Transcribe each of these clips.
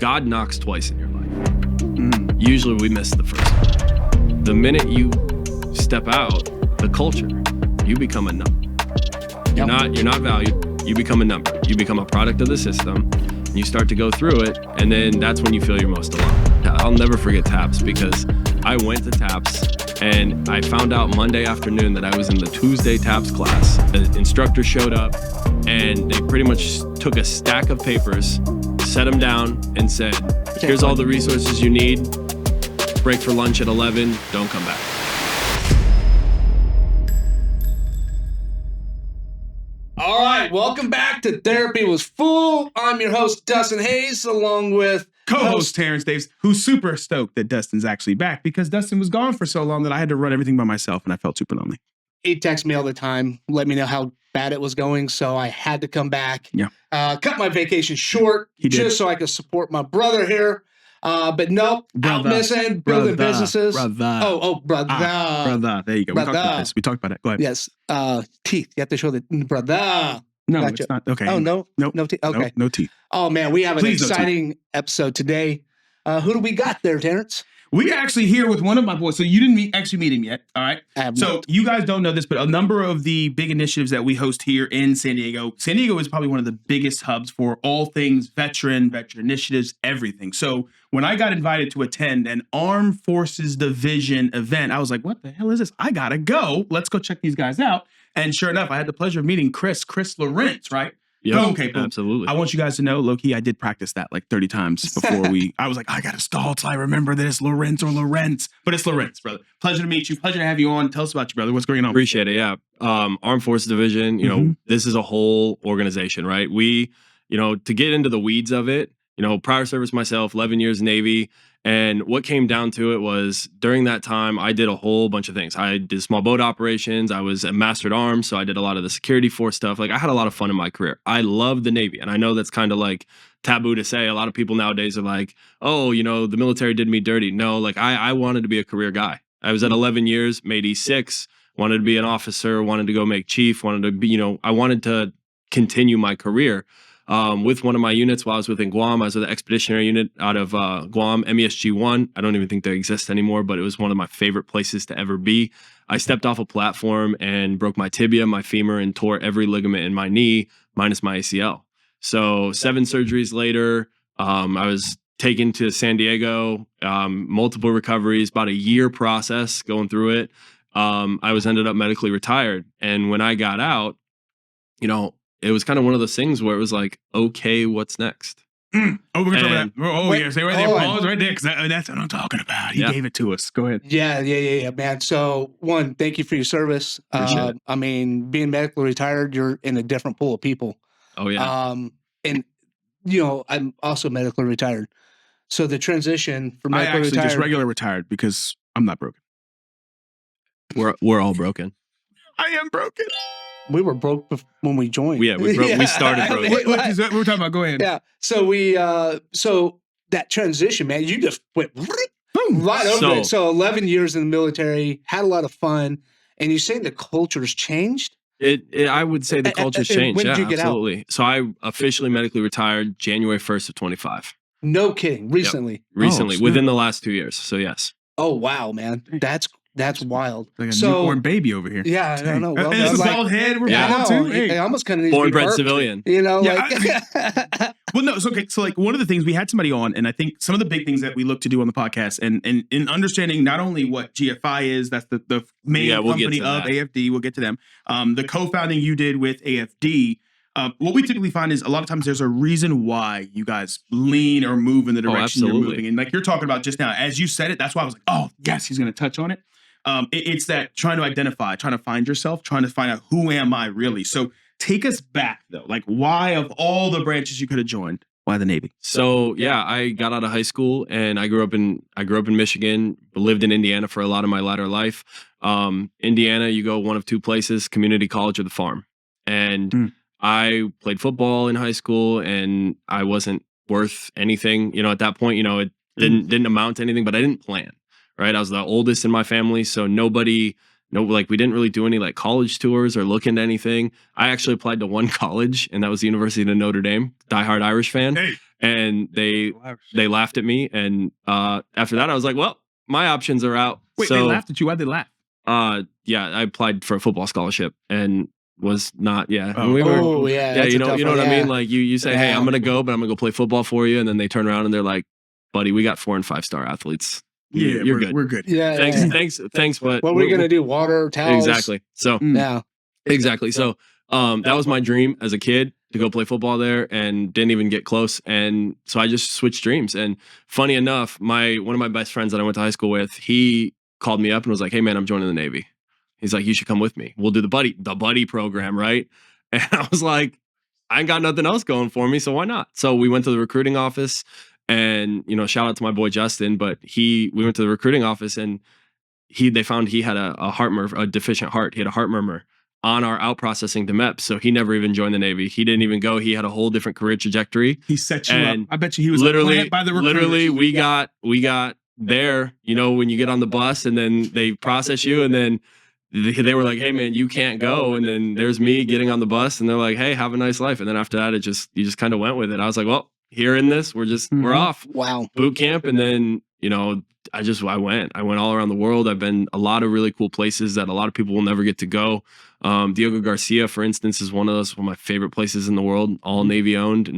God knocks twice in your life. Usually we miss the first one. The minute you step out, the culture, you become a number. You're not valued. You become a number. You become a product of the system. And you start to go through it, and then that's when you feel you're most alone. I'll never forget TAPS because I went to TAPS and I found out Monday afternoon that I was in the Tuesday TAPS class. The instructor showed up and they pretty much took a stack of papers, set them down, and said, here's all the resources you need. Break for lunch at 11. Don't come back. All right, welcome back to Therapy Was Full. I'm your host, Dustin Hayes, along with co-host Terrence Davis, who's super stoked that Dustin's actually back because Dustin was gone for so long that I had to run everything by myself and I felt super lonely. He texts me all the time, let me know how bad it was going, so I had to come back. Yeah. Cut my vacation short just so I could support my brother here. But nope, out missing, building businesses. Brother. Brother. There you go. We talked about this. We talked about it. Go ahead. Yes. Teeth. You have to show the brother. No, gotcha. It's not. Okay. Oh, no? Nope. No teeth? Okay. Nope, no teeth. Oh, man, we have an Please, exciting episode today. Who do we got there, Terrence? We're actually here with one of my boys. So you didn't actually meet him yet, all right? So you guys don't know this, but a number of the big initiatives that we host here in San Diego is probably one of the biggest hubs for all things veteran initiatives, everything. So when I got invited to attend an Armed Forces Division event, I was like, what the hell is this? I gotta go. Let's go check these guys out. And sure enough, I had the pleasure of meeting Chris Lorenz, right? Yeah, okay, boom. Absolutely. I want you guys to know, low-key, I did practice that like 30 times before I was like, I got to stall till I remember that it's Lorenz or Lorenz. But it's Lorenz, brother. Pleasure to meet you. Pleasure to have you on. Tell us about you, brother. What's going on? Appreciate it, yeah. Armed Forces Division, you know, this is a whole organization, right? We, to get into the weeds of it, prior service myself, 11 years Navy. And what came down to it was during that time, I did a whole bunch of things. I did small boat operations. I was a mastered arms. So I did a lot of the security force stuff. Like I had a lot of fun in my career. I loved the Navy. And I know that's kind of like taboo to say. A lot of people nowadays are like, oh, the military did me dirty. No, like I wanted to be a career guy. I was at 11 years, made E6, wanted to be an officer, wanted to go make chief, wanted to be, I wanted to continue my career. With one of my units while I was within Guam. I was with the expeditionary unit out of Guam, MESG-1. I don't even think they exist anymore, but it was one of my favorite places to ever be. I stepped off a platform and broke my tibia, my femur, and tore every ligament in my knee, minus my ACL. So 7 surgeries later, I was taken to San Diego, multiple recoveries, about a year process going through it. I was ended up medically retired. And when I got out, it was kind of one of those things where it was like, okay, what's next? Oh, we're going to talk about that. Oh, yeah. Stay right there. Pause right there, because that's what I'm talking about. He gave it to us. Go ahead. Yeah, man. So, one, thank you for your service. I mean, being medically retired, you're in a different pool of people. Oh, yeah. And, I'm also medically retired. So, the transition from medically retired. Just regular retired because I'm not broken. We're all broken. I am broken. We were broke when we joined. Yeah, we started broke. What we're talking about? Go ahead. Yeah. So so that transition, man, you just went right over it. So 11 years in the military, had a lot of fun, and you say the culture's changed? I would say the culture's changed. When did you get absolutely. out? So I officially medically retired January 1st of 25. No kidding. Recently. Yep. Recently, within the last 2 years. So yes. Oh wow, man, that's wild. Like a newborn baby over here. Yeah, I don't know. Well, it's a bald head. We're too. Hey. I almost kind of need born to be bred burped, civilian. Well, no, it's okay. So like one of the things we had somebody on, and I think some of the big things that we look to do on the podcast, and in understanding not only what GFI is, that's the main company of AFD. We'll get to them. The co-founding you did with AFD. What we typically find is a lot of times there's a reason why you guys lean or move in the direction you're moving. And like you're talking about just now, as you said it, that's why I was like, oh, yes, he's going to touch on it. It's that trying to identify, trying to find yourself, trying to find out who am I really. So take us back though. Like why of all the branches you could have joined, why the Navy? So yeah, I got out of high school and I grew up in Michigan, lived in Indiana for a lot of my latter life. Indiana, you go one of two places, community college or the farm. And I played football in high school and I wasn't worth anything. At that point, it didn't amount to anything, but I didn't plan. Right. I was the oldest in my family. So we didn't really do any like college tours or look into anything. I actually applied to one college and that was the University of Notre Dame, diehard Irish fan. Hey. and they laughed at me. And after that, I was like, well, my options are out. Wait, so, they laughed at you? Why'd they laugh? Yeah, I applied for a football scholarship and was not. Yeah, you know what I mean. Like you say, hey, I'm gonna go, but I'm gonna go play football for you, and then they turn around and they're like, buddy, we got 4 and 5 star athletes. Yeah, you're good. We're good. Yeah, thanks. But what we're gonna do? Water, towels. Exactly. So exactly. So that was my dream as a kid, to go play football there, and didn't even get close. And so I just switched dreams. And funny enough, one of my best friends that I went to high school with, he called me up and was like, hey man, I'm joining the Navy. He's like, you should come with me. We'll do the buddy program, right? And I was like, I ain't got nothing else going for me, so why not? So we went to the recruiting office, and shout out to my boy Dustin, but we went to the recruiting office, and they found he had a deficient heart. He had a heart murmur on our out processing to MEP. So he never even joined the Navy. He didn't even go. He had a whole different career trajectory. He set you up. I bet you he was literally by the recruiters. Literally, we got there, when you get on the bus and then they process you, and then they were like, hey man, you can't go. And then there's me getting on the bus, and they're like, hey, have a nice life. And then after that, you just kind of went with it. I was like, well, here in this, we're off. Wow. Boot camp. And then, I went all around the world. I've been a lot of really cool places that a lot of people will never get to go. Diego Garcia, for instance, is one of my favorite places in the world, all Navy owned.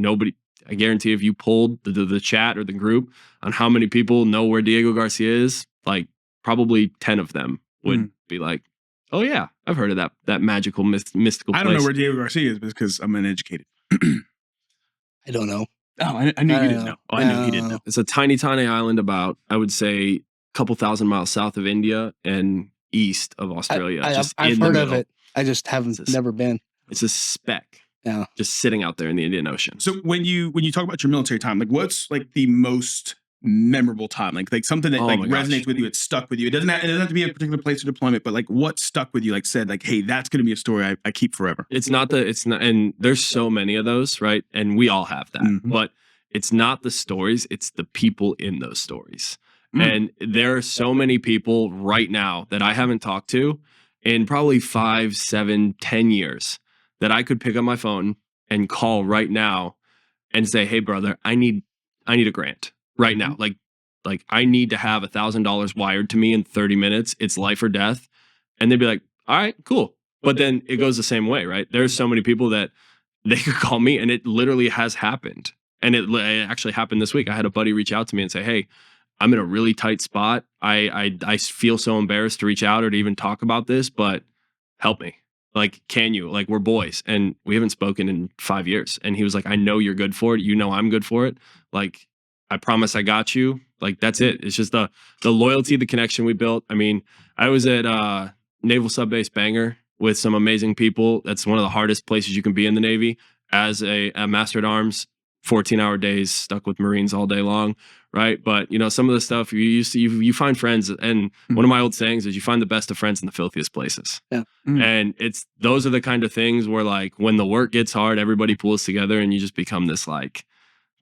I guarantee if you polled the chat or the group on how many people know where Diego Garcia is, like probably 10 of them would be like, oh yeah, I've heard of that magical, mystical place. I don't know where Diego Garcia is because I'm uneducated. I don't know. Oh, I knew you didn't know. Oh, I knew he didn't know. It's a tiny, tiny island about, I would say, a couple thousand miles south of India and east of Australia. I've heard of it. I just never been. It's a speck. Yeah. Just sitting out there in the Indian Ocean. So when you talk about your military time, like what's like the most memorable time? Like something that resonates with you, it's stuck with you. It doesn't have to be a particular place of deployment, but like what stuck with you, like said, like, hey, that's going to be a story I keep forever. It's not, and there's so many of those, right? And we all have that, but it's not the stories, it's the people in those stories. And there are so many people right now that I haven't talked to in probably 5, 7, 10 years that I could pick up my phone and call right now and say, hey brother, I need a grant right now. Like I need to have $1,000 wired to me in 30 minutes. It's life or death. And they'd be like, all right, cool. But then it goes the same way, right? There's so many people that they could call me, and it literally has happened. And it actually happened this week. I had a buddy reach out to me and say, hey, I'm in a really tight spot. I feel so embarrassed to reach out or to even talk about this, but help me. Like, can you? Like, we're boys, and we haven't spoken in 5 years. And he was like, I know you're good for it. You know I'm good for it. Like, I promise I got you. Like, that's it. It's just the loyalty, the connection we built. I mean, I was at Naval Sub Base Bangor with some amazing people. That's one of the hardest places you can be in the Navy as a master at arms. 14-hour days, stuck with Marines all day long, right? But some of the stuff you find friends, and one of my old sayings is you find the best of friends in the filthiest places. Yeah. And those are the kind of things where, like, when the work gets hard, everybody pulls together, and you just become this like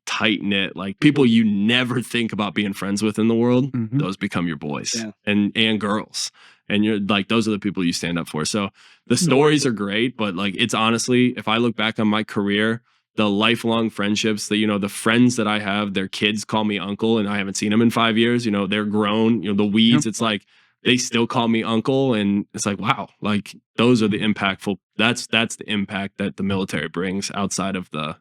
tight knit, like people you never think about being friends with in the world. Those become your boys and girls, and you're like, those are the people you stand up for. So the stories are great, but like, it's honestly, if I look back on my career, the lifelong friendships that, the friends that I have, their kids call me uncle, and I haven't seen them in 5 years. They're grown, the weeds, it's like, they still call me uncle. And it's like, wow, like those are the impactful, that's the impact that the military brings outside of the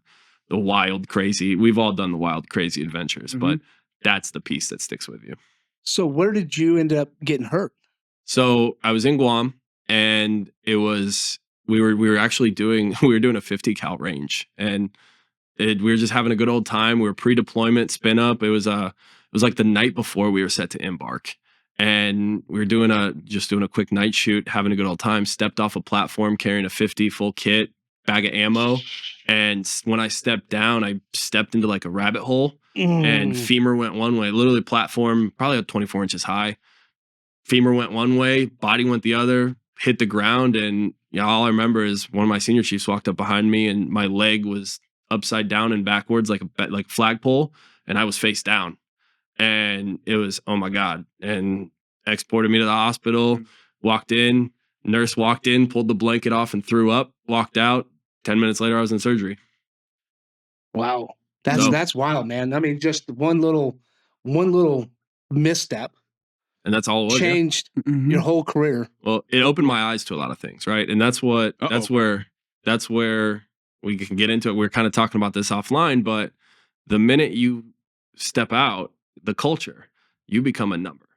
wild, crazy. We've all done the wild, crazy adventures, but that's the piece that sticks with you. So where did you end up getting hurt? So I was in Guam, and it was, we were actually doing a 50 cal range, and we were just having a good old time. We were pre-deployment spin up. It was like the night before we were set to embark, and we were doing a quick night shoot, having a good old time. Stepped off a platform carrying a 50 full kit, bag of ammo, and when I stepped down, I stepped into like a rabbit hole, and femur went one way. Literally, platform probably 24 inches high. Femur went one way, body went the other. Hit the ground, and all I remember is one of my senior chiefs walked up behind me, and my leg was upside down and backwards like a flagpole, and I was face down, and it was, oh my God, and exported me to the hospital. Walked in, nurse walked in, pulled the blanket off and threw up, walked out. 10 minutes later, I was in surgery. Wow. That's wild, man. I mean, just one little misstep, and that's all it was, changed your whole career. Well, it opened my eyes to a lot of things, right? And that's where we can get into it. We're kind of talking about this offline, but the minute you step out the culture, you become a number.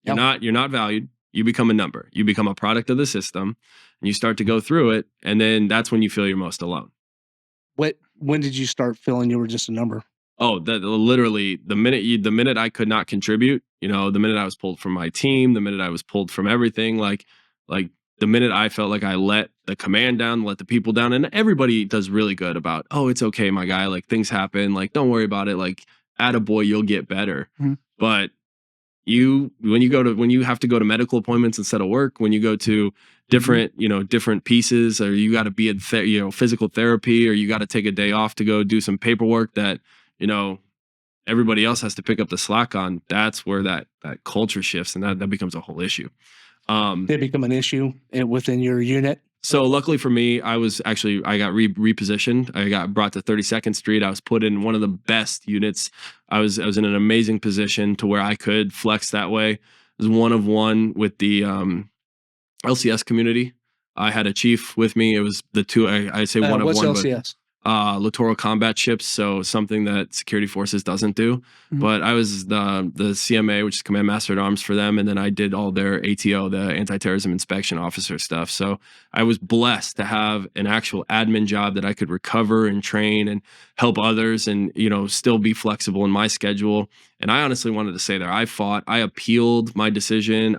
You're not valued. You become a number. You become a product of the system, and you start to go through it, and then that's when you feel you're most alone. When did you start feeling you were just a number? Oh, that literally the minute I could not contribute, the minute I was pulled from my team, the minute I was pulled from everything, like the minute I felt like I let the command down, let the people down, and everybody does really good about, oh, it's okay, my guy, like things happen, like don't worry about it, like attaboy, you'll get better. But when you have to go to medical appointments instead of work, when you go to different pieces, or you got to be in physical therapy, or you got to take a day off to go do some paperwork that everybody else has to pick up the slack on, that's where that culture shifts, and that becomes a whole issue. Did it become an issue within your unit? So luckily for me, I got repositioned. I got brought to 32nd Street. I was put in one of the best units. I was in an amazing position to where I could flex that way. I was one of one with the LCS community. I had a chief with me. It was the two. I say one of what's one. LCS? Littoral combat ships, so something that security forces doesn't do. But I was the CMA, which is Command Master at Arms for them, and then I did all their ATO, the anti-terrorism inspection officer stuff. So I was blessed to have an actual admin job that I could recover and train and help others, and still be flexible in my schedule. And I honestly wanted to say there, I appealed my decision.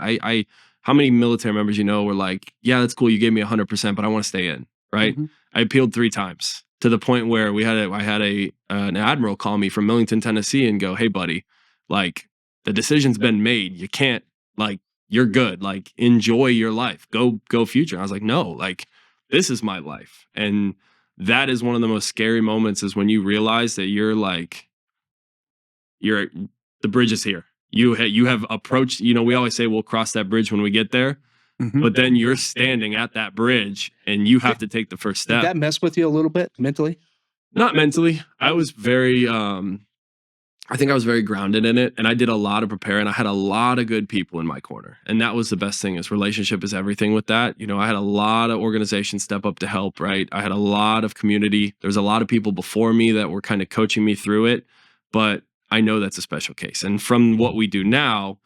How many military members were like, yeah, that's cool, you gave me 100%, but I want to stay in, right? I appealed 3 times. To the point where I had an admiral call me from Millington, Tennessee, and go, "Hey, buddy, like the decision's been made. You can't, like, you're good. Like, enjoy your life. Go future." And I was like, "No, like this is my life." And that is one of the most scary moments, is when you realize that the bridge is here. You have approached. We always say we'll cross that bridge when we get there. But then you're standing at that bridge, and you have to take the first step. Did that mess with you a little bit mentally? Not mentally. I was very, I think I was very grounded in it, and I did a lot of preparing. I had a lot of good people in my corner, and that was the best thing. Is relationship is everything with that. I had a lot of organizations step up to help. Right, I had a lot of community. There's a lot of people before me that were kind of coaching me through it, but I know that's a special case. And from what we do now,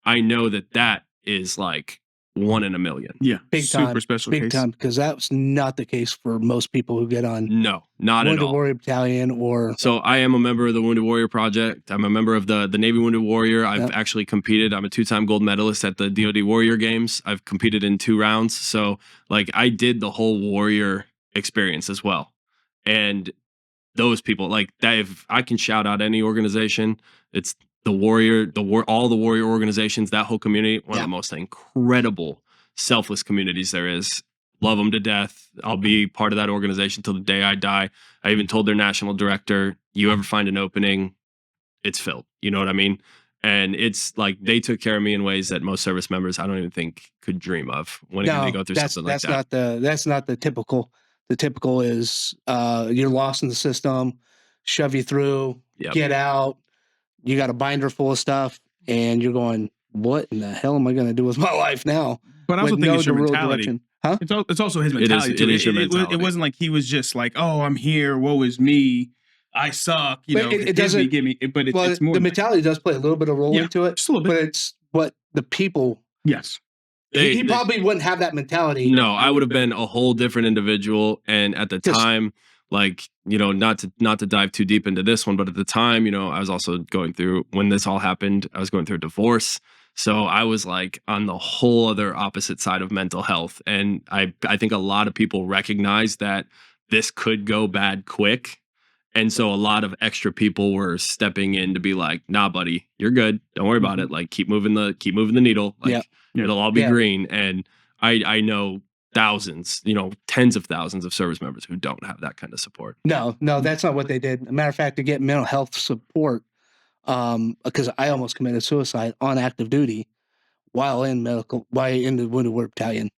I know that is like 1 in a million. Yeah, big super time, special big case. time, because that's not the case for most people who get on. No, not at all. Wounded Warrior Battalion or. So I am a member of the Wounded Warrior Project. I'm a member of the Navy Wounded Warrior. I've actually competed. I'm a 2-time gold medalist at the DoD Warrior Games. I've competed in 2 rounds. So like I did the whole warrior experience as well. And those people, like that, if I can shout out any organization, it's all the warrior organizations, that whole community, one of the most incredible, selfless communities there is. Love them to death. I'll be part of that organization till the day I die. I even told their national director, you ever find an opening, it's filled. You know what I mean? And it's like they took care of me in ways that most service members, I don't even think, could dream of when they go through something like that. That's not the typical. The typical is you're lost in the system, shove you through, get out. You got a binder full of stuff, and you're going, what in the hell am I going to do with my life now? But I also think it's your mentality. Direction. Huh? It's also his mentality. It is your mentality. It wasn't like he was just like, oh, I'm here, woe is me, I suck, it doesn't give me. But it's more. The mentality does play a little bit of role into it, just a little bit. But it's what the people. Yes. He probably wouldn't have that mentality. No, I would have been a whole different individual. And at the time, like, not to dive too deep into this one, but at the time, I was also going through, when this all happened, I was going through a divorce. So I was like on the whole other opposite side of mental health. And I think a lot of people recognize that this could go bad quick. And so a lot of extra people were stepping in to be like, nah, buddy, you're good. Don't worry about it. Like, keep moving the needle. Like, it'll all be green. And I know thousands, tens of thousands of service members who don't have that kind of support. No, that's not what they did. As a matter of fact, to get mental health support, because I almost committed suicide on active duty while in the Wounded Warrior Battalion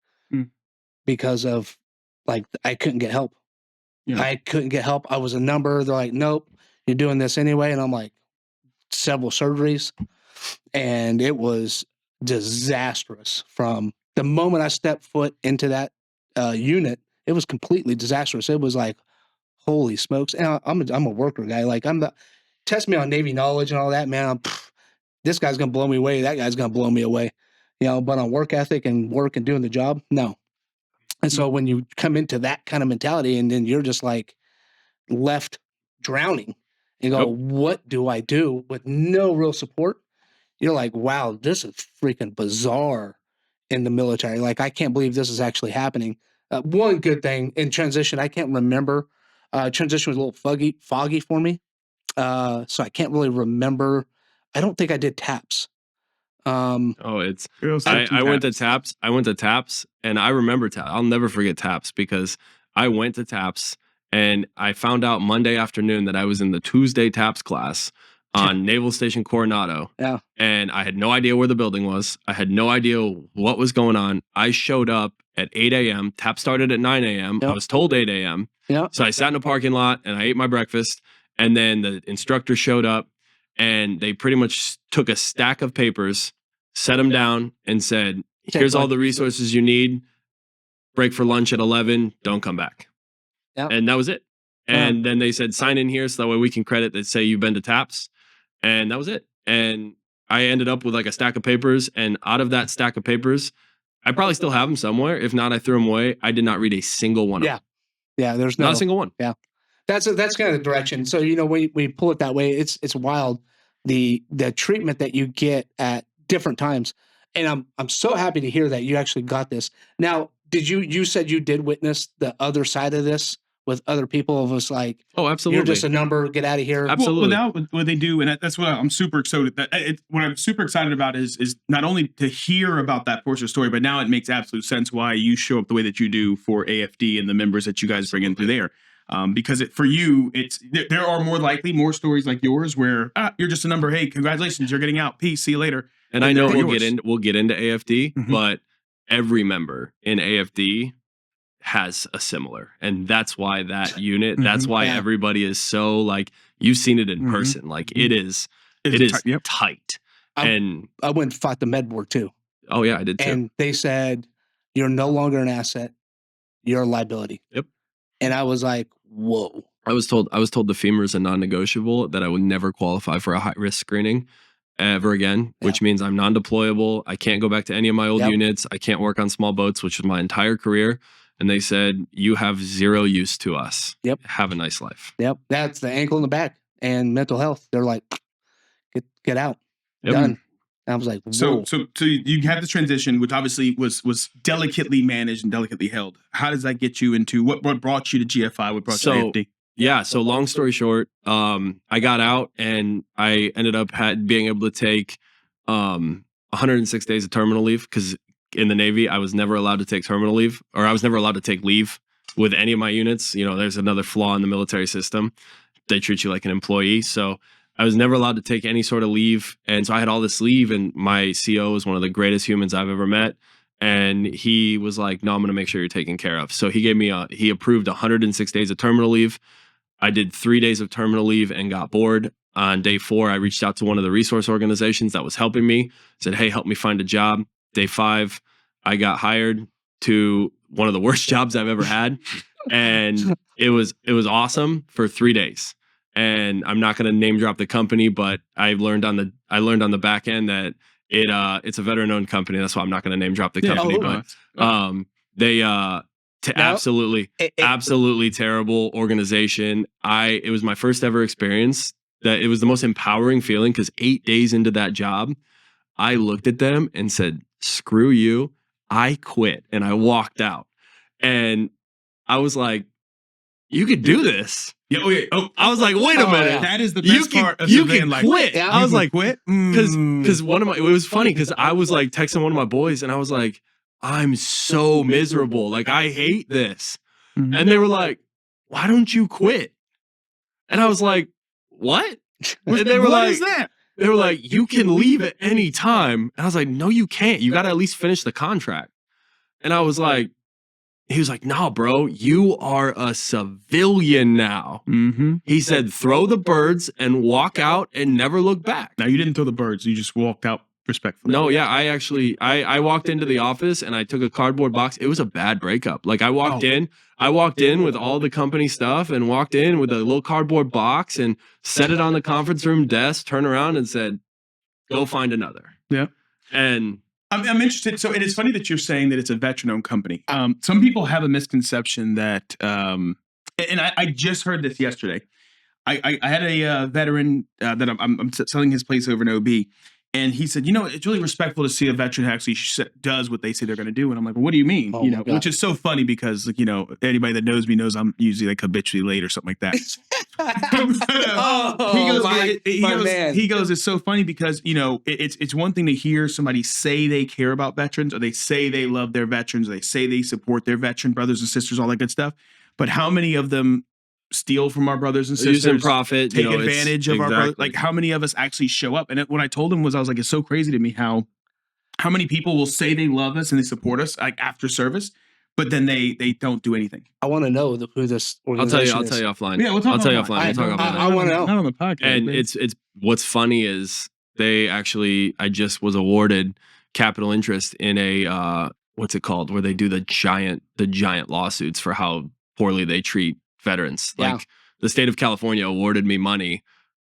because of, like, I couldn't get help. Yeah. I couldn't get help. I was a number. They're like, nope, you're doing this anyway. And I'm like, several surgeries. And it was disastrous from the moment I stepped foot into that unit. It was completely disastrous. It was like, holy smokes. And I'm a worker guy. Like test me on Navy knowledge and all that, man. This guy's going to blow me away. That guy's going to blow me away, but on work ethic and work and doing the job, no. And so when you come into that kind of mentality and then you're just like left drowning and go, what do I do with no real support? You're like, wow, this is freaking bizarre in the military. Like, I can't believe this is actually happening. One good thing in transition, I can't remember. Transition was a little foggy for me. So I can't really remember. I don't think I did TAPS. I went to TAPS. I went to TAPS, and I remember TAPS. I'll never forget TAPS because I went to TAPS, and I found out Monday afternoon that I was in the Tuesday TAPS class on Naval Station Coronado. Yeah. And I had no idea where the building was. I had no idea what was going on. I showed up at 8 a.m. TAPS started at 9 a.m. Yep. I was told 8 a.m. Yep. So I sat in a parking lot and I ate my breakfast. And then the instructor showed up and they pretty much took a stack of papers, set them down and said, here's all the resources you need. Break for lunch at 11. Don't come back. Yep. And that was it. And then they said, sign in here so that way we can credit that say you've been to TAPS. And that was it. And I ended up with like a stack of papers. And out of that stack of papers, I probably still have them somewhere. If not, I threw them away. I did not read a single one of them. Yeah, there's not a single one. Yeah. That's kind of the direction. So, when we pull it that way, it's wild. The treatment that you get at different times. And I'm so happy to hear that you actually got this. Now, you said you did witness the other side of this with other people of us like, oh, absolutely, you're just a number, get out of here. Absolutely. Well, now what they do, and that's what I'm super excited. What I'm super excited about is not only to hear about that portion of the story, but now it makes absolute sense why you show up the way that you do for AFD and the members that you guys bring in through there. Because for you, there are more stories like yours where you're just a number. Hey, congratulations, you're getting out. Peace, see you later. And I know we'll get into AFD, but every member in AFD has a similar, and that's why that unit, that's why everybody is so like, you've seen it in person, like it is tight. I went and fought the med board too. Oh yeah, I did too. And they said, you're no longer an asset, you're a liability. Yep. And I was like, whoa. I was told the femur is a non-negotiable, that I would never qualify for a high-risk screening ever again, which means I'm non-deployable. I can't go back to any of my old units. I can't work on small boats, which was my entire career. And they said, you have zero use to us. Yep. Have a nice life. Yep. That's the ankle in the back and mental health. They're like, get out. Yep. Done. And I was like, whoa. So you had this transition, which obviously was delicately managed and delicately held. How does that get you into what brought you to GFI? What brought you to AFD? Yeah. So long story short, I got out and I ended up being able to take 106 days of terminal leave, because in the Navy, I was never allowed to take terminal leave, or I was never allowed to take leave with any of my units. There's another flaw in the military system. They treat you like an employee. So I was never allowed to take any sort of leave. And so I had all this leave, and my CO is one of the greatest humans I've ever met. And he was like, no, I'm going to make sure you're taken care of. So he approved 106 days of terminal leave. I did 3 days of terminal leave and got bored. On day 4, I reached out to one of the resource organizations that was helping me, said, hey, help me find a job. Day 5, I got hired to one of the worst jobs I've ever had. And it was awesome for 3 days. And I'm not going to name drop the company, but I learned on the back end that it's a veteran owned company. That's why I'm not going to name drop the company, absolutely terrible organization. It was my first ever experience. That it was the most empowering feeling, because 8 days into that job, I looked at them and said, screw you. I quit, and I walked out. And I was like, you could do this. Yeah. Okay. Oh, I was like, wait a minute. Yeah. That is the best part of you civilian can life. quit. Yeah. I was like, quit? Because it was funny, because I was like texting one of my boys, and I was like, I'm so miserable. Like, I hate this. And they were like, why don't you quit? And I was like, what? And they were what is that? They were like, you can leave at any time. And I was like, no, you can't. You got to at least finish the contract. And I was like, he was like, no, bro, you are a civilian now. He said, throw the birds and walk out and never look back. Now, you didn't throw the birds. You just walked out respectfully. No, yeah, I actually, I walked into the office and I took a cardboard box. It was a bad breakup. Like I walked in with all the company stuff and walked in with a little cardboard box and set it on the conference room desk, turned around and said, go find another. Yeah. And I'm interested. So it is funny that you're saying that it's a veteran-owned company. Some people have a misconception that, and I just heard this yesterday. I had a veteran that I'm selling his place over in OB, and he said, it's really respectful to see a veteran who actually does what they say they're going to do. And I'm like, well, what do you mean? Which is so funny because, anybody that knows me knows I'm usually like habitually late or something like that. He goes, it's so funny because, it's one thing to hear somebody say they care about veterans, or they say they love their veterans, or they say they support their veteran brothers and sisters, all that good stuff. But how many of them steal from our brothers and sisters, use profit, take advantage of our brothers? Like, how many of us actually show up? And what I told him was, I was like, it's so crazy to me how many people will say they love us and they support us like after service, but then they don't do anything. I want to know who this organization is. I'll tell you offline. Yeah, we'll talk I'll tell you offline. We'll talk about I want to know. Not on the podcast. And it's what's funny is I just was awarded capital interest in a what's it called, where they do the giant lawsuits for how poorly they treat veterans. Like the state of California awarded me money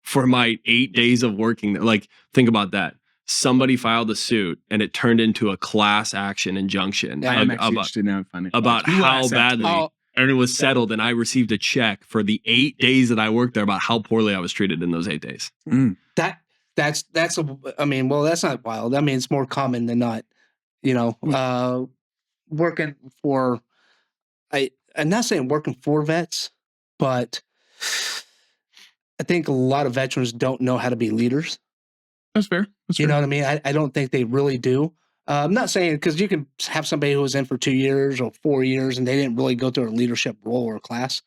for my 8 days of working there. Like, think about that. Somebody filed a suit and it turned into a class action injunction about how badly, and it was settled. And I received a check for the 8 days that I worked there about how poorly I was treated in those 8 days. That's that's not wild. I mean, it's more common than not, working for, I'm not saying working for vets, but I think a lot of veterans don't know how to be leaders. That's fair. You know what I mean? I don't think they really do. I'm not saying, because you can have somebody who was in for 2 years or 4 years and they didn't really go through a leadership role or class.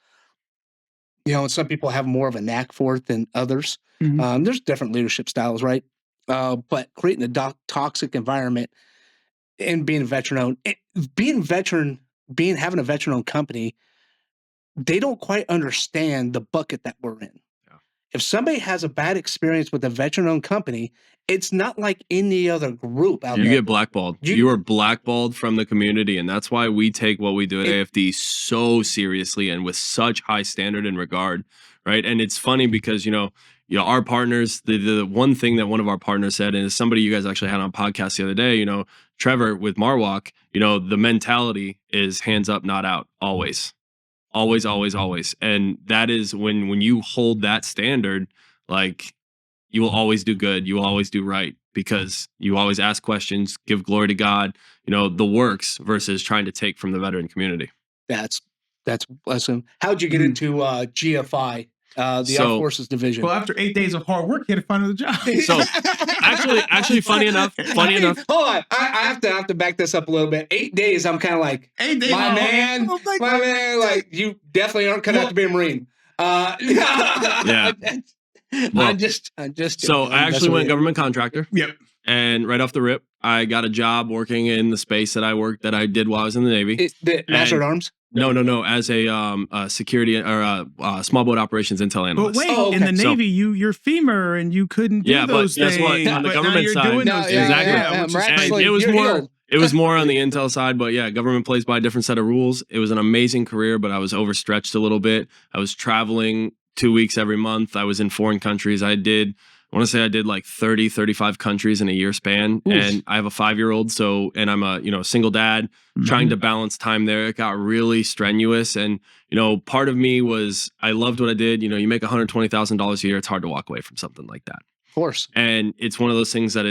And some people have more of a knack for it than others. There's different leadership styles, right? But creating a toxic environment and being veteran-owned, having a veteran-owned company, they don't quite understand the bucket that we're in. Yeah. If somebody has a bad experience with a veteran-owned company, it's not like any other group out there. You get blackballed. You are blackballed from the community, and that's why we take what we do at AFD so seriously and with such high standard and regard, right? And it's funny because, our partners, the one thing that one of our partners said, and it's somebody you guys actually had on a podcast the other day, Trevor with Marwalk, the mentality is hands up, not out, always. Always, always, always. And that is when you hold that standard, like, you will always do good. You will always do right because you always ask questions, give glory to God, the works versus trying to take from the veteran community. That's awesome. How'd you get into GFI? The Armed Forces Division. Well, after 8 days of hard work, you had to find another job. So, actually, funny enough. Hold on, I have to back this up a little bit. 8 days, I'm kind of like, 8 days, my man, like, you definitely aren't cut out to be a Marine. Yeah. I'm just. So I actually went government contractor. Yep. And right off the rip, I got a job working in the space that I did while I was in the Navy. Master at Arms. No. As a security or small boat operations intel analyst. But wait, in the Navy, you're Femur and you couldn't do those things. Guess what? On the government side, exactly. It was more on the intel side, but yeah, government plays by a different set of rules. It was an amazing career, but I was overstretched a little bit. I was traveling 2 weeks every month. I was in foreign countries. I want to say I did like 30, 35 countries in a year span. Oof. And I have a 5-year-old. And I'm a single dad trying to balance time there. It got really strenuous. And, part of me was, I loved what I did. You make $120,000 a year. It's hard to walk away from something like that. Of course. And it's one of those things that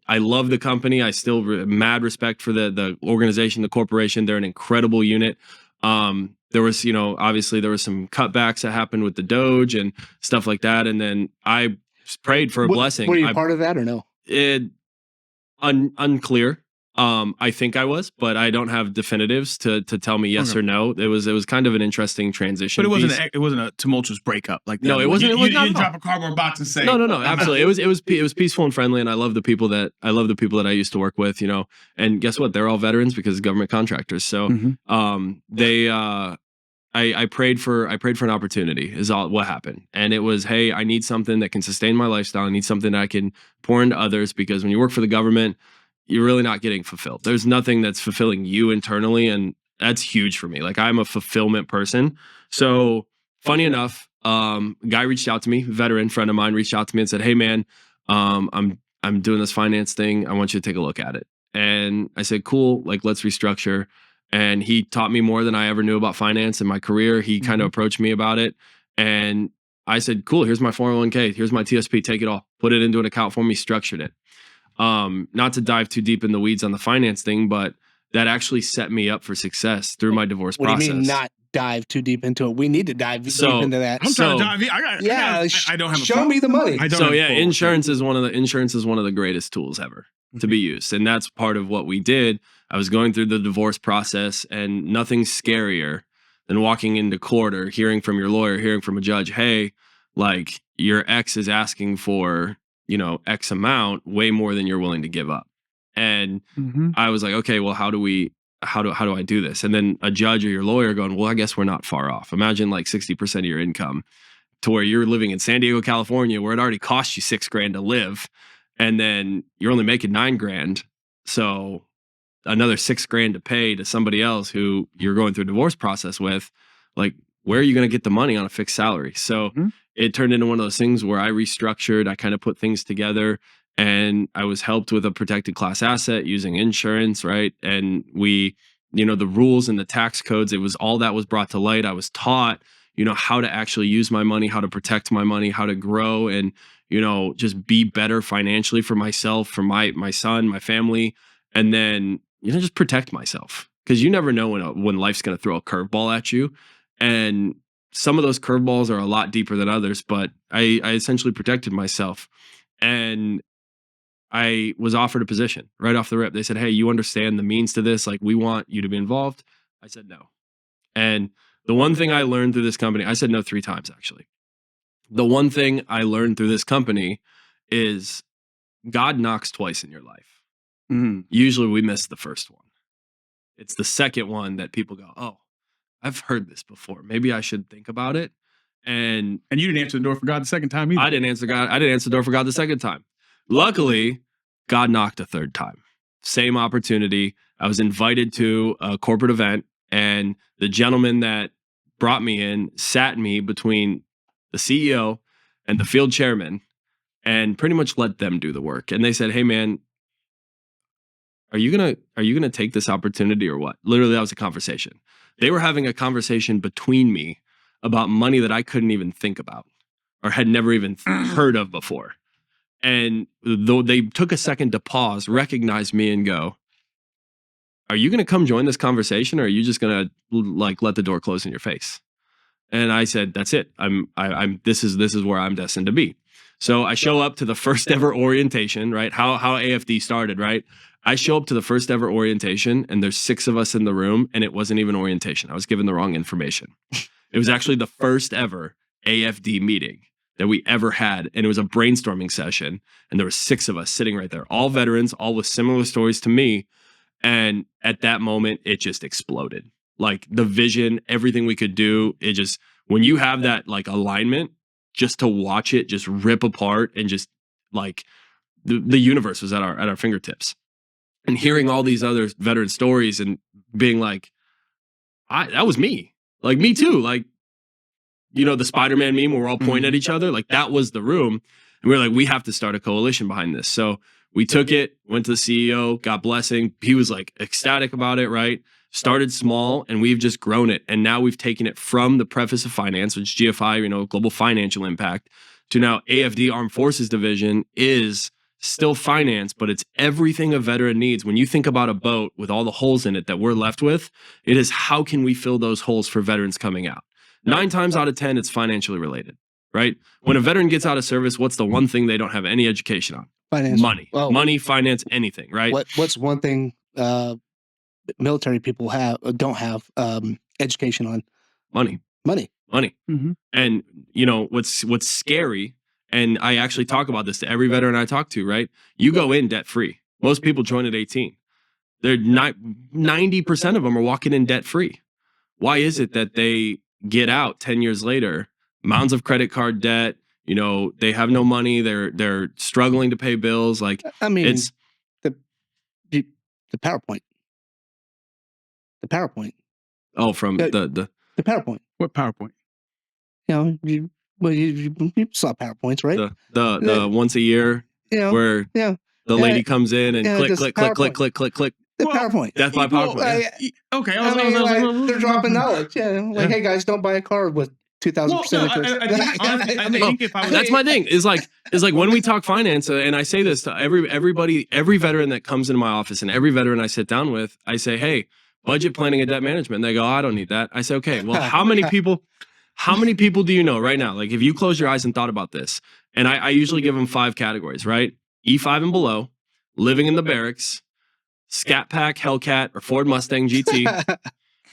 I love the company. I still mad respect for the organization, the corporation. They're an incredible unit. There was, obviously there was some cutbacks that happened with the Doge and stuff like that. And then I prayed for a blessing. Were you part of that or no? Unclear. I think I was, but I don't have definitives to tell me yes or no. It was kind of an interesting transition. But it wasn't a tumultuous breakup like that. No, it wasn't. You not didn't drop a cardboard box and say no, absolutely. It was peaceful and friendly, and I love the people that I used to work with. And guess what? They're all veterans because government contractors. So I prayed for an opportunity is all what happened. And it was, hey, I need something that can sustain my lifestyle. I need something that I can pour into others, because when you work for the government, you're really not getting fulfilled. There's nothing that's fulfilling you internally. And that's huge for me. Like, I'm a fulfillment person. So funny enough, guy reached out to me, veteran friend of mine reached out to me and said, hey man, I'm doing this finance thing. I want you to take a look at it. And I said, cool, like let's restructure. And he taught me more than I ever knew about finance in my career. He kind of approached me about it. And I said, cool, here's my 401k. Here's my TSP. Take it all. Put it into an account for me, structured it. Not to dive too deep in the weeds on the finance thing, but that actually set me up for success through my divorce process. What do you mean not dive too deep into it? We need to dive deep into that. I'm trying to dive. I don't have show me the money. Insurance is one of the greatest tools ever to be used. And that's part of what we did. I was going through the divorce process, and nothing's scarier than walking into court or hearing from your lawyer, hearing from a judge, hey, like your ex is asking for, X amount, way more than you're willing to give up. And I was like, okay, well, how do I do this? And then a judge or your lawyer going, well, I guess we're not far off. Imagine like 60% of your income to where you're living in San Diego, California, where it already costs you $6,000 to live. And then you're only making $9,000. So another $6,000 to pay to somebody else who you're going through a divorce process with, like, where are you going to get the money on a fixed salary? So it turned into one of those things where I restructured, I kind of put things together, and I was helped with a protected class asset using insurance, right? And we, the rules and the tax codes, it was all that was brought to light. I was taught, how to actually use my money, how to protect my money, how to grow and, just be better financially for myself, for my son, my family, and then, just protect myself. Because you never know when life's going to throw a curveball at you. And some of those curveballs are a lot deeper than others, but I essentially protected myself. And I was offered a position right off the rip. They said, hey, you understand the means to this? Like, we want you to be involved. I said no. And the one thing I learned through this company, I said no 3 times, actually. The one thing I learned through this company is God knocks twice in your life. Usually we miss the first one. It's the second one that people go, oh, I've heard this before. Maybe I should think about it. And you didn't answer the door for God the second time either. I didn't answer the door for God the second time. Luckily, God knocked a third time. Same opportunity. I was invited to a corporate event, and the gentleman that brought me in sat me between the CEO and the field chairman and pretty much let them do the work. And they said, hey man, are you gonna take this opportunity or what? Literally, that was a conversation. They were having a conversation between me about money that I couldn't even think about or had never even heard of before. And though they took a second to pause, recognize me and go, are you going to come join this conversation, or are you just going to like let the door close in your face? And I said, that's it. This is where I'm destined to be. So I show up to the first ever orientation, right? How AFD started, right? I show up to the first ever orientation, and there's 6 of us in the room, and it wasn't even orientation. I was given the wrong information. It was actually the first ever AFD meeting that we ever had, and it was a brainstorming session, and there were 6 of us sitting right there, all veterans, all with similar stories to me. And at that moment, it just exploded. Like the vision, everything we could do, it just, when you have that like alignment, just to watch it just rip apart, and just like the universe was at our fingertips. And hearing all these other veteran stories and being like, that was me. Like, me too. Like, the Spider-Man meme where we're all pointing at each other. Like, that was the room. And we were like, we have to start a coalition behind this. So we took it, went to the CEO, got blessing. He was like ecstatic about it, right? Started small, and we've just grown it. And now we've taken it from the preface of finance, which is GFI, global financial impact, to now AFD Armed Forces Division is still finance, but it's everything a veteran needs. When you think about a boat with all the holes in it that we're left with, it is how can we fill those holes for veterans coming out? 9 times out of 10, it's financially related, right? When a veteran gets out of service, what's the one thing they don't have any education on? Finance. Money. Money, finance, anything, right? What's one thing military people don't have education on money. Mm-hmm. And you know what's scary, and I actually talk about this to every veteran I talk to, right? You go in debt free. Most people join at 18. They're not 90% of them are walking in debt free. Why is it that they get out 10 years later, mounds of credit card debt, you know, they have no money, they're struggling to pay bills? Like, I mean, it's the PowerPoint. The PowerPoint. Oh, from the PowerPoint. What PowerPoint? You know, you saw PowerPoints, right? The once a year, you know, where the lady comes in and click. The PowerPoint. That's my PowerPoint. Okay, they're dropping knowledge. Yeah, hey guys, don't buy a car with 2,000% interest. That's my thing. Is like when we talk finance, and I say this to every veteran that comes into my office, and every veteran I sit down with, I say, hey, budget planning and debt management. And they go, oh, I don't need that. I say, okay, well, how many people do you know right now? Like, if you close your eyes and thought about this, and I usually give them 5 categories, right? E5 and below, living in the barracks, Scat Pack, Hellcat, or Ford Mustang GT,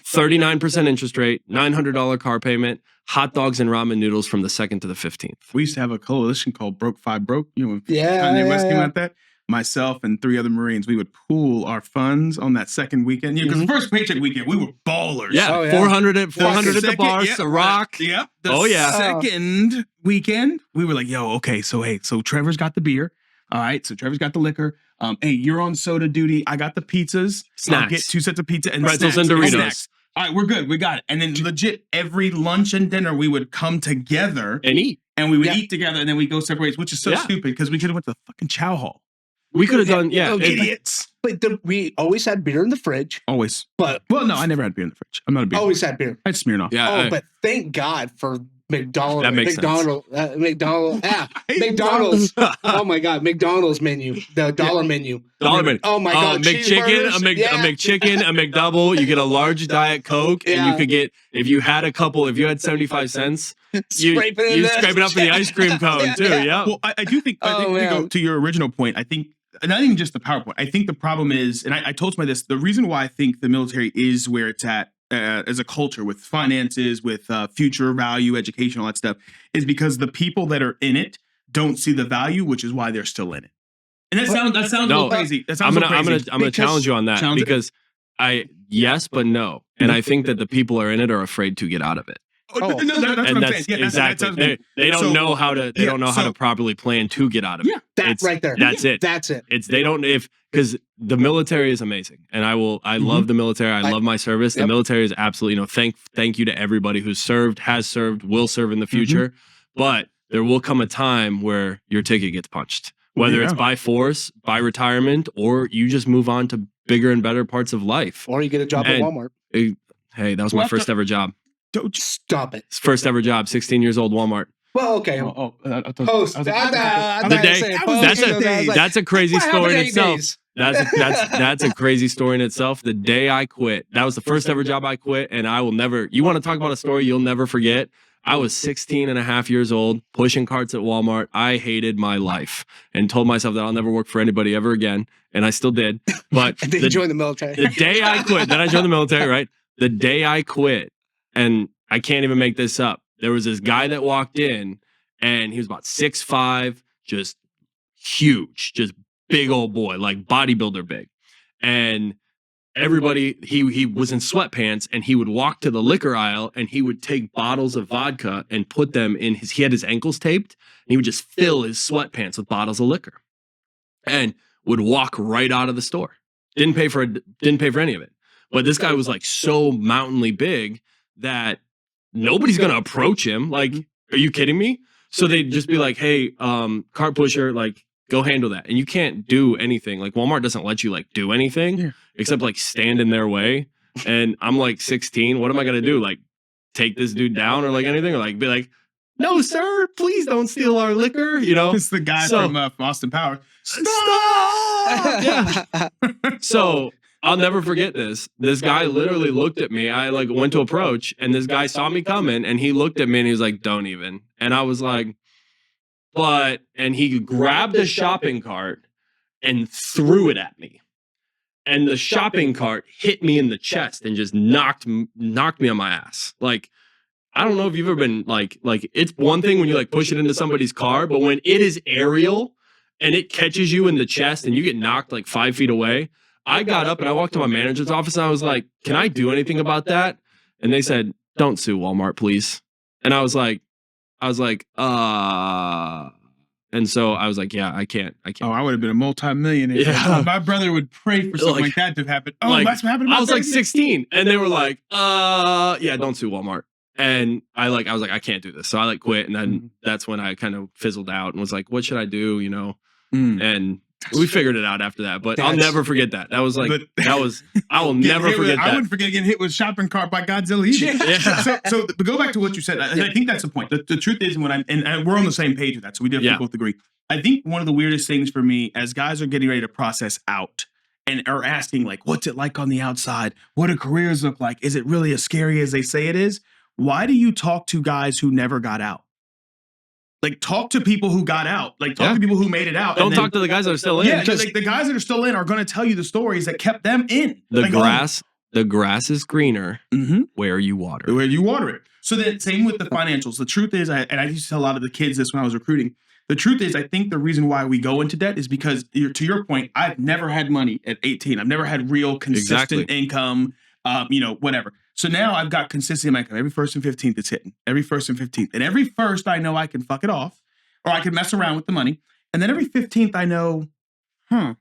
39% interest rate, $900 car payment, hot dogs and ramen noodles from the 2nd to the 15th. We used to have a coalition called Broke 5 Broke. You know, came out that. Myself and 3 other Marines, we would pool our funds on that second weekend. Yeah, because the first paycheck weekend, we were ballers. Yeah, 400 at the bar, Ciroc. Yep. Second weekend, we were like, yo, okay, so Trevor's got the beer. All right, so Trevor's got the liquor. Hey, you're on soda duty. I got the pizzas. Snacks. I'll get 2 sets of pizza and pretzels snacks, and Doritos. All right, we're good. We got it. And then legit, every lunch and dinner, we would come together and eat. And we would eat together, and then we go separate ways, which is so stupid because we could have went to the fucking chow hall. We could have done, idiots. But we always had beer in the fridge. Always. But no, I never had beer in the fridge. I'm not a beer. Always had beer. I'd smear off. Yeah. But thank God for McDonald's. That makes sense. McDonald's. Oh my God, McDonald's menu, the dollar menu. Oh my God, McChicken, a McChicken, a McDouble. You get a large Diet Coke, and you could get, if you had 75 cents, you scrape it up in the ice cream cone too. Yeah. Well, I do think. I think we go to your original point. I think. Not even just the PowerPoint. I think the problem is, and I told somebody this, the reason why I think the military is where it's at as a culture with finances, with future value, education, all that stuff, is because the people that are in it don't see the value, which is why they're still in it. And that sounds a little crazy. I'm gonna challenge you on that because yes, but no. And I think that the people are in it are afraid to get out of it. No, that's what I'm saying. Yeah, exactly. They don't know how to. They don't know how to properly plan to get out of it. That's right there. That's it. That's it. It's because the military is amazing, and I love the military. I love my service. The military is absolutely, thank you to everybody who's served, has served, will serve in the future. But there will come a time where your ticket gets punched, whether it's by force, by retirement, or you just move on to bigger and better parts of life, or you get a job at Walmart. Hey, that was my first ever job. Don't stop it. First ever job, 16 years old, Walmart. Well, okay. Host. That's a crazy story in itself. That's a crazy story in itself. The day I quit, that was the first ever job I quit, and I will never, you want to talk about a story you'll never forget? I was 16 and a half years old, pushing carts at Walmart. I hated my life and told myself that I'll never work for anybody ever again, and I still did. But then you joined the military. The day I quit, then I joined the military, right? The day I quit, and I can't even make this up, there was this guy that walked in, and he was about 6'5", just huge, just big old boy, like bodybuilder big. And everybody, he was in sweatpants, and he would walk to the liquor aisle, and he would take bottles of vodka and put them in he had his ankles taped, and he would just fill his sweatpants with bottles of liquor and would walk right out of the store. Didn't pay for any of it. But this guy was like so mountainly big that nobody's going to approach him. Like, are you kidding me? So they'd just be like, hey, cart pusher, like, go handle that. And you can't do anything. Like, Walmart doesn't let you, like, do anything except, like, stand in their way. And I'm, like, 16. What am I going to do? Like, take this dude down or, like, anything? Or, like, be like, no, sir, please don't steal our liquor. You know? It's the guy from Austin Powers. Stop! Yeah. So I'll never forget this. This guy literally looked at me. I like went to approach, and this guy saw me coming, and he looked at me and he was like, "Don't even." And I was like, "But," and he grabbed a shopping cart and threw it at me. and the shopping cart hit me in the chest and just knocked me on my ass. Like, I don't know if you've ever been like it's one thing when you like push it into somebody's car, but when it is aerial and it catches you in the chest and you get knocked like 5 feet away, I got up and I walked to my manager's office and I was like, can I do anything about that? And they said, don't sue Walmart, please. And I was like, and so I was like, yeah, I can't. Oh, I would have been a multi-millionaire. Yeah. My brother would pray for something like that to happen. Oh, like, that's what happened to my I was like brother? 16 and they were like, yeah, don't sue Walmart. And I was like, I can't do this. So I like quit. And then that's when I kind of fizzled out and was like, what should I do? You know? And we figured it out after that, but I'll never forget that. That was like, I will never forget that. I wouldn't forget getting hit with a shopping cart by Godzilla either. Yeah. So to go back to what you said, I think that's the point. The truth is and we're on the same page with that. So we definitely both agree. I think one of the weirdest things for me as guys are getting ready to process out and are asking like, what's it like on the outside? What do careers look like? Is it really as scary as they say it is? Why do you talk to guys who never got out? Like, talk to people who got out. Like, talk to people who made it out. Don't talk to the guys that are still in. Yeah, like the guys that are still in are going to tell you the stories that kept them in. The grass is greener where you water. Where you water it. So then, same with the financials. The truth is, and I used to tell a lot of the kids this when I was recruiting. The truth is, I think the reason why we go into debt is because, to your point, I've never had money at 18. I've never had real consistent income. Whatever. So now I've got consistent income. Every 1st and 15th it's hitting. Every 1st and 15th. And every 1st I know I can fuck it off or I can mess around with the money. And then every 15th I know, gotta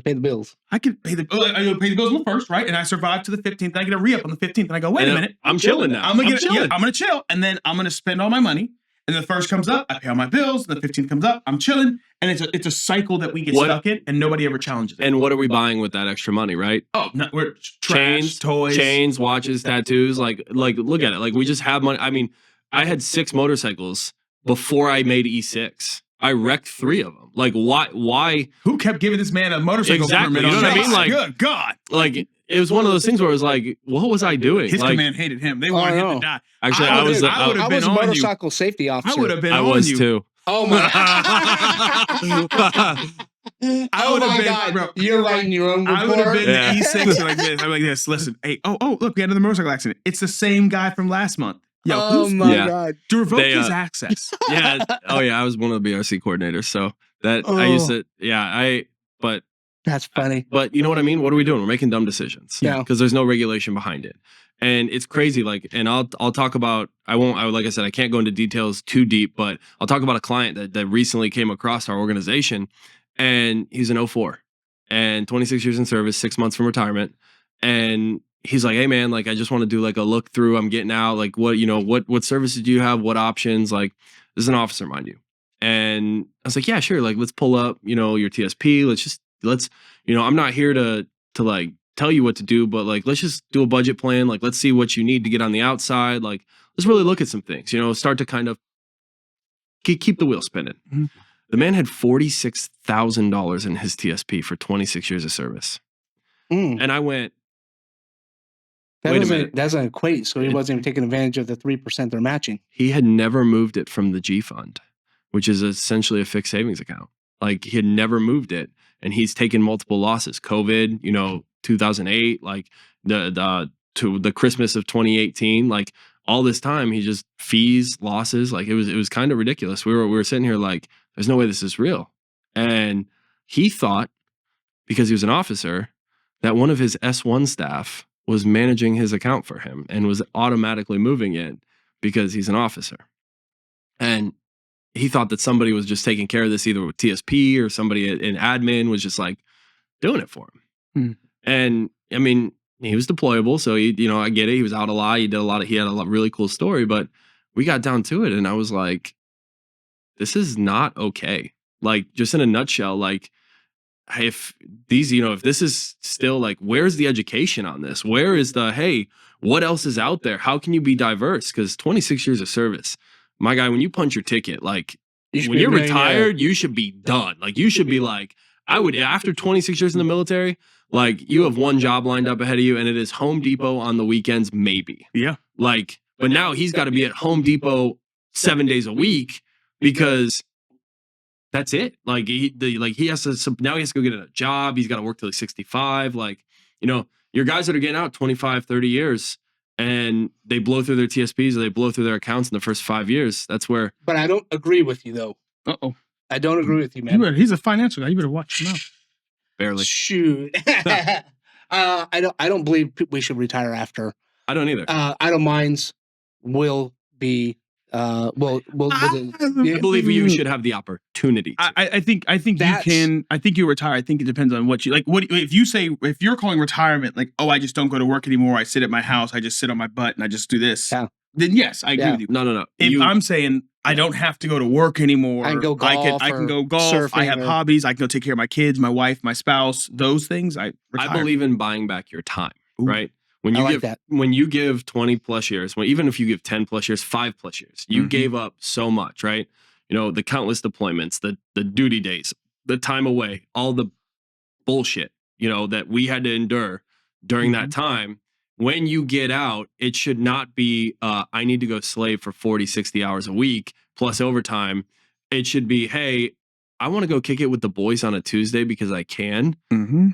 pay the bills. I could pay the bills on the 1st, right? And I survive to the 15th. And I get a re-up on the 15th. And I go, wait a minute. I'm chilling now. I'm going to chill. And then I'm going to spend all my money. And the 1st comes up, I pay all my bills. And the 15th comes up, I'm chilling. And it's a cycle that we get stuck in and nobody ever challenges it. And what are we buying with that extra money, right? Oh, we're trash, toys. Chains, watches, tattoos. Like look at it. Like, we just have money. I mean, I had 6 motorcycles before I made E6. I wrecked 3 of them. Like, why? Who kept giving this man a motorcycle permit? You know what I mean? Like, good God. Like, it was one of those things where it was like, what was I doing? His command hated him. They wanted him to die. Actually, I was a motorcycle safety officer. I would have been on you. I was too. Oh my! I would have been, bro. You're writing your own report. I would have been the E6 like this. I'm like this. Listen, hey, look, we had another motorcycle accident. It's the same guy from last month. Yo, God! To revoke his access. Yeah. Oh yeah, I was one of the BRC coordinators, so that I used to. But that's funny. But you know what I mean? What are we doing? We're making dumb decisions. Yeah. Because there's no regulation behind it. And it's crazy. Like, and I'll talk about, like I said, I can't go into details too deep, but I'll talk about a client that recently came across our organization, and he's an 04 and 26 years in service, 6 months from retirement. And he's like, hey man, like, I just want to do like a look through. I'm getting out. Like, what services do you have? What options? Like, this is an officer, mind you. And I was like, yeah, sure. Like, let's pull up, your TSP. Let's, I'm not here to like tell you what to do, but like, let's just do a budget plan. Like, let's see what you need to get on the outside. Like, let's really look at some things, start to kind of keep the wheel spinning. Mm-hmm. The man had $46,000 in his TSP for 26 years of service. And I went, wait a minute. That doesn't equate. So he wasn't even taking advantage of the 3% they're matching. He had never moved it from the G fund, which is essentially a fixed savings account. Like, he had never moved it, and he's taken multiple losses. COVID, 2008, like to the Christmas of 2018, like all this time, he just fees, losses. Like, it was kind of ridiculous. We were sitting here like, there's no way this is real. And he thought, because he was an officer, that one of his S1 staff was managing his account for him and was automatically moving it because he's an officer. And he thought that somebody was just taking care of this either with TSP or somebody in admin was just like doing it for him. And I mean, he was deployable. So I get it. He was out a lot. He had a really cool story, but we got down to it. And I was like, this is not okay. Like, just in a nutshell, like, if these, if this is still like, where's the education on this? Where is hey, what else is out there? How can you be diverse? Because 26 years of service, my guy, when you punch your ticket, like, when you're retired, you should be done. Like, you should be like, after 26 years in the military, like, you have one job lined up ahead of you, and it is Home Depot on the weekends, maybe. Yeah. Like, but now he's got to be at Home Depot 7 days a week because that's it. Like, he has to go get a job. He's got to work till he's 65. Like, you know, your guys that are getting out 25, 30 years and they blow through their TSPs or they blow through their accounts in the first 5 years. That's where. But I don't agree with you though. I don't agree with you, man. He's a financial guy. You better watch him out. Barely. Shoot. I don't believe we should retire after. I don't either. Idle minds will be. I believe you should have the opportunity. I think you can. I think you retire. I think it depends on what you like. What if you say if you're calling retirement like, oh, I just don't go to work anymore. I sit at my house. I just sit on my butt and I just do this. Yeah. Then yes, I agree with you. No. If I'm saying I don't have to go to work anymore, I can go golf. I can go golf. I have hobbies. I can go take care of my kids, my wife, my spouse. Those things. I believe in buying back your time. Ooh. Right. When you give 20 plus years, even if you give 10 plus years, 5 plus years, you gave up so much, right? You know, the countless deployments, the duty days, the time away, all the bullshit, you know, that we had to endure during that time. When you get out, it should not be, I need to go slave for 40, 60 hours a week plus overtime. It should be, hey, I want to go kick it with the boys on a Tuesday because I can.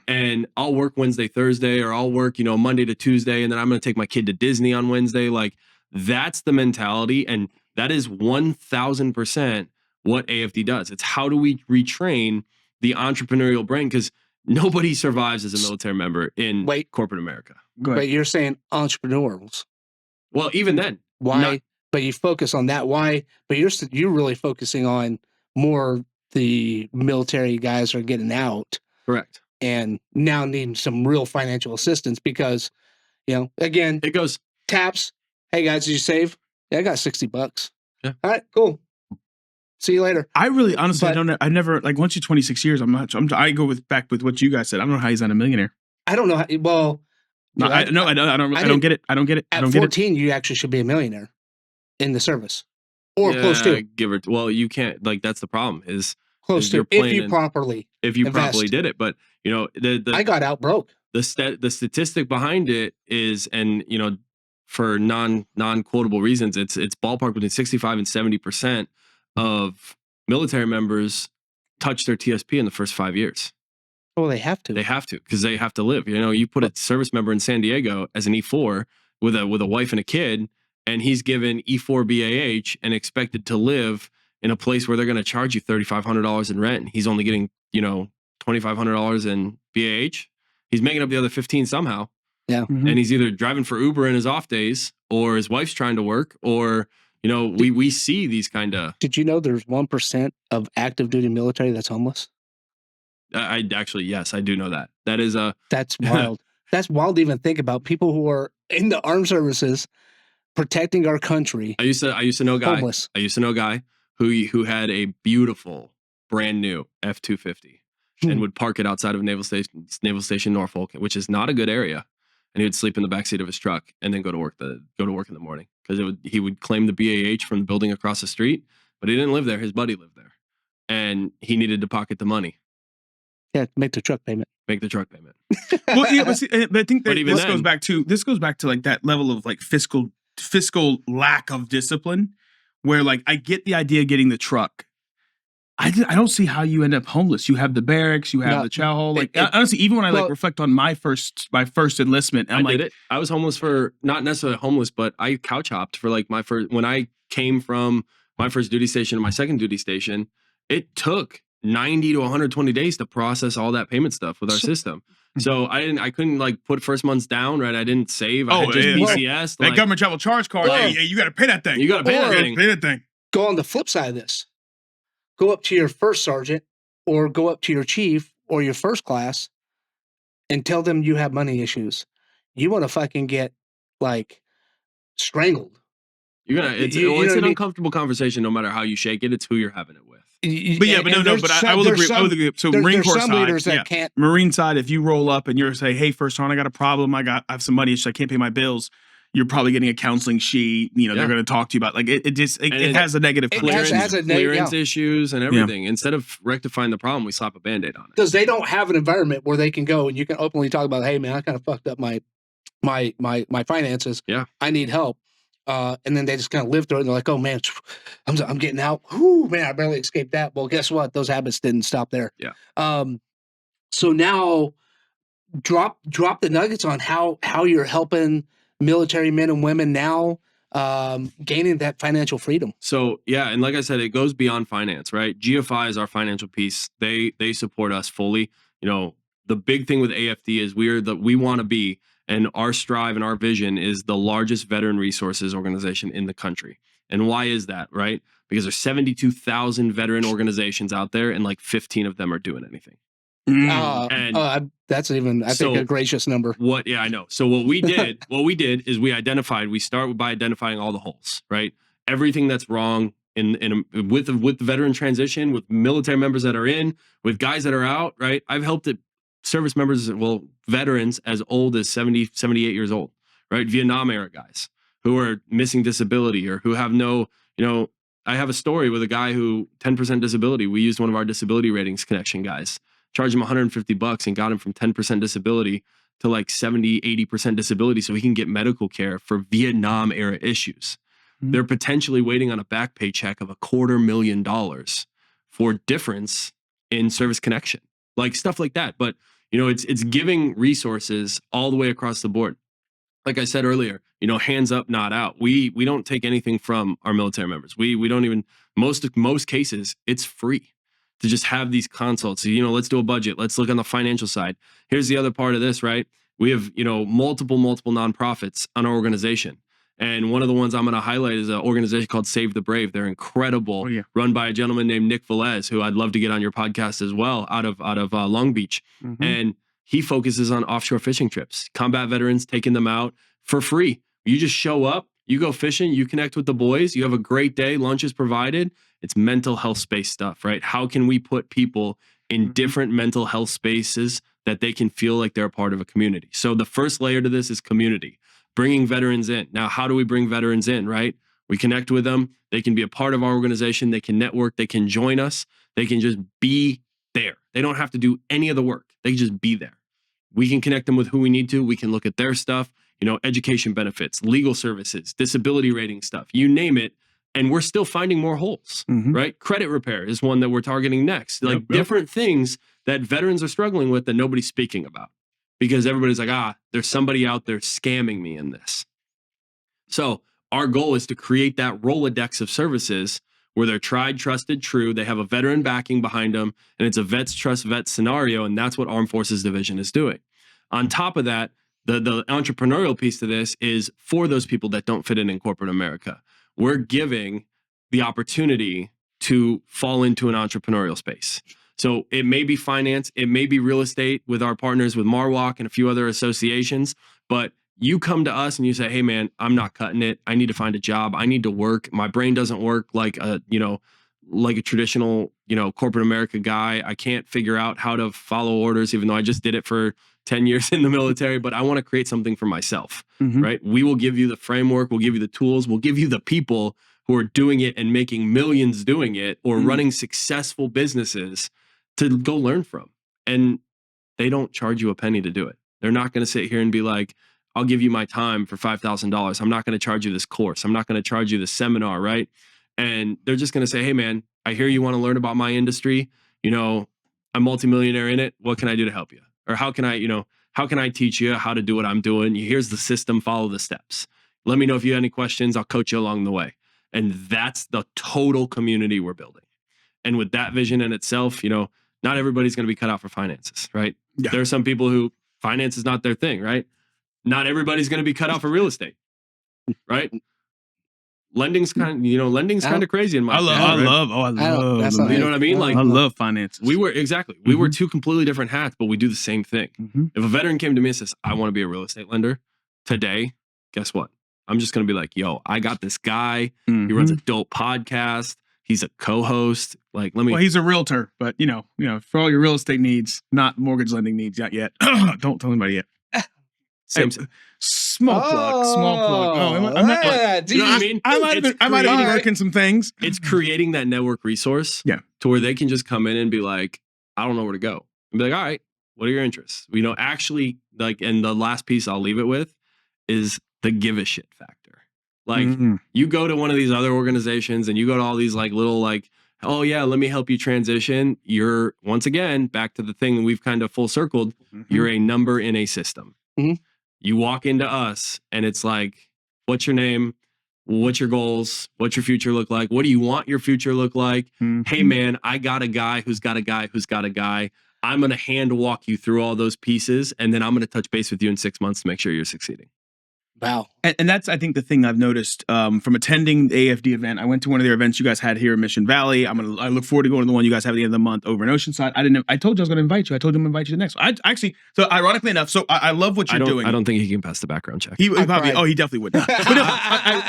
And I'll work Wednesday, Thursday, or I'll work, you know, Monday to Tuesday. And then I'm going to take my kid to Disney on Wednesday. Like that's the mentality. And that is 1000% what AFD does. It's how do we retrain the entrepreneurial brain? Because nobody survives as a military member in corporate America. But you're saying entrepreneurs. Well, even then. Why? But you focus on that. Why? But you're really focusing on more the military guys are getting out. Correct. And now needing some real financial assistance because, you know, again, it goes taps. Hey guys, did you save? Yeah, I got $60. Yeah. All right, cool. See you later. I really, honestly, I never, like once you're 26 years, I go back with what you guys said. I don't know how he's not a millionaire. I don't know. I don't get it. I don't get it. At 14, you actually should be a millionaire in the service. Or close to. Well, you can't, like, that's the problem is close to if you properly did it. But you know, I got out broke. The statistic behind it is, and you know, for non-quotable reasons, it's ballpark between 65 and 70% of military members touch their TSP in the first 5 years. Well, they have to. They have to because they have to live. You know, you put a service member in San Diego as an E4 with a wife and a kid, and he's given E4 BAH and expected to live in a place where they're going to charge you $3,500 in rent. He's only getting, you know, $2,500 in BAH. He's making up the other 15 somehow. Yeah. And he's either driving for Uber in his off days, or his wife's trying to work, or, you know, we see these kind of. Did you know there's 1% of active duty military that's homeless? I actually, yes, I do know that. That's wild. That's wild to even think about. People who are in the armed services protecting our country. I used to know a guy. Homeless. I used to know a guy who had a beautiful brand new F-250 and would park it outside of Naval Station Norfolk, which is not a good area. And he would sleep in the backseat of his truck and then go to work in the morning because he would claim the BAH from the building across the street, but he didn't live there. His buddy lived there, and he needed to pocket the money. Yeah, make the truck payment. Well, yeah, but I think that this goes back to like that level of like fiscal lack of discipline, where like I get the idea of getting the truck. I don't see how you end up homeless. You have the barracks, you have the chow hall. Like honestly, even when I like reflect on my first enlistment, I did it. I was homeless for not necessarily homeless, but I couch hopped for like when I came from my first duty station to my second duty station. It took 90 to 120 days to process all that payment stuff with our system. So I couldn't like put first months down, right? I didn't save. I had just PCS. That government travel charge card. Hey, you got to pay that thing. You got to pay that thing. Go on the flip side of this. Go up to your first sergeant or go up to your chief or your first class and tell them you have money issues. You want to fucking get like strangled. It's an uncomfortable conversation no matter how you shake it. It's who you're having it with. I will agree. So Marine Corps side, leaders that can't. Marine side, if you roll up and you're saying, "Hey, first sergeant, I got a problem. I have some money issues. I can't pay my bills." You're probably getting a counseling sheet. You know, they're going to talk to you about like it has a negative clearance issues and everything. Yeah. Instead of rectifying the problem, we slap a Band-Aid on it because they don't have an environment where they can go and you can openly talk about, "Hey, man, I kind of fucked up my finances. Yeah, I need help." And then they just kind of live through it. And they're like, "Oh man, I'm getting out. Whoo, man, I barely escaped that." Well, guess what? Those habits didn't stop there. Yeah. So now drop the nuggets on how you're helping military men and women now gaining that financial freedom. So yeah, and like I said, it goes beyond finance, right? GFI is our financial piece. They support us fully. You know, the big thing with AFD is we want to be, and our strive and our vision is the largest veteran resources organization in the country. And why is that, right? Because there's 72,000 veteran organizations out there, and like 15 of them are doing anything. That's even, I think, a gracious number. Yeah, I know. So what we did is we start by identifying all the holes, right? Everything that's wrong with the veteran transition, with military members that are in, with guys that are out, right? I've helped service members, veterans as old as 70, 78 years old, right? Vietnam era guys who are missing disability or who have no, I have a story with a guy who 10% disability. We used one of our disability ratings connection guys. Charged him $150 and got him from 10% disability to like 70, 80% disability so he can get medical care for Vietnam era issues. Mm-hmm. They're potentially waiting on a back pay check of $250,000 for difference in service connection, like stuff like that. But, it's giving resources all the way across the board. Like I said earlier, hands up, not out. We don't take anything from our military members. We don't even, most cases, it's free to just have these consults. So, let's do a budget. Let's look on the financial side. Here's the other part of this, right? We have, multiple nonprofits on our organization. And one of the ones I'm going to highlight is an organization called Save the Brave. They're incredible, run by a gentleman named Nick Velez, who I'd love to get on your podcast as well, out of Long Beach. Mm-hmm. And he focuses on offshore fishing trips, combat veterans, taking them out for free. You just show up, you go fishing, you connect with the boys, you have a great day, lunch is provided. It's mental health space stuff, right? How can we put people in different mental health spaces that they can feel like they're a part of a community? So the first layer to this is community, bringing veterans in. Now, how do we bring veterans in, right? We connect with them. They can be a part of our organization. They can network. They can join us. They can just be there. They don't have to do any of the work. They can just be there. We can connect them with who we need to. We can look at their stuff, education benefits, legal services, disability rating stuff, you name it. And we're still finding more holes, right? Credit repair is one that we're targeting next. Like different things that veterans are struggling with that nobody's speaking about because everybody's like, there's somebody out there scamming me in this. So our goal is to create that Rolodex of services where they're tried, trusted, true. They have a veteran backing behind them, and it's a vets trust vets scenario, and that's what Armed Forces Division is doing. On top of that, the entrepreneurial piece to this is for those people that don't fit in corporate America. We're giving the opportunity to fall into an entrepreneurial space. So it may be finance, it may be real estate with our partners with Marwalk and a few other associations, but you come to us and you say, hey man, I'm not cutting it. I need to find a job. I need to work. My brain doesn't work like a traditional, corporate America guy. I can't figure out how to follow orders, even though I just did it for 10 years in the military, but I want to create something for myself, right? We will give you the framework. We'll give you the tools. We'll give you the people who are doing it and making millions doing it or running successful businesses to go learn from. And they don't charge you a penny to do it. They're not going to sit here and be like, I'll give you my time for $5,000. I'm not going to charge you this course. I'm not going to charge you this seminar, right? And they're just going to say, hey man, I hear you want to learn about my industry. I'm multimillionaire in it. What can I do to help you? Or how can I teach you how to do what I'm doing? Here's the system, follow the steps. Let me know if you have any questions. I'll coach you along the way. And that's the total community we're building. And with that vision in itself, not everybody's going to be cut out for finances, right? Yeah. There are some people who finance is not their thing, right? Not everybody's going to be cut out for real estate, right? Lending's kind of crazy in my opinion. I love. You know what I mean? Like I love finances. We were two completely different hats, but we do the same thing. If a veteran came to me and says, I want to be a real estate lender today, guess what? I'm just going to be like, yo, I got this guy. He runs a dope podcast. He's a co-host. Like, Well, he's a realtor, but for all your real estate needs, not mortgage lending needs yet. Don't tell anybody yet. Same. Small plug. Oh, I'm not. You know what I mean? I might have been working some things. It's creating that network resource, to where they can just come in and be like, I don't know where to go. And be like, all right, what are your interests? Actually, like, and the last piece I'll leave it with is the give a shit factor. Like, you go to one of these other organizations and you go to all these like little like oh yeah, let me help you transition. You're, once again, back to the thing we've kind of full circled. You're a number in a system. You walk into us and it's like, what's your name? What's your goals? What's your future look like? What do you want your future look like? Hey man, I got a guy who's got a guy who's got a guy. I'm going to hand walk you through all those pieces, and then I'm going to touch base with you in 6 months to make sure you're succeeding. Wow. And that's, I think, the thing I've noticed from attending the AFD event. I went to one of their events you guys had here in Mission Valley. I look forward to going to the one you guys have at the end of the month over in Oceanside. I told you I was going to invite you. I told him to invite you to the next one. So ironically enough, I love what you're doing. I don't think he can pass the background check. He definitely would not. But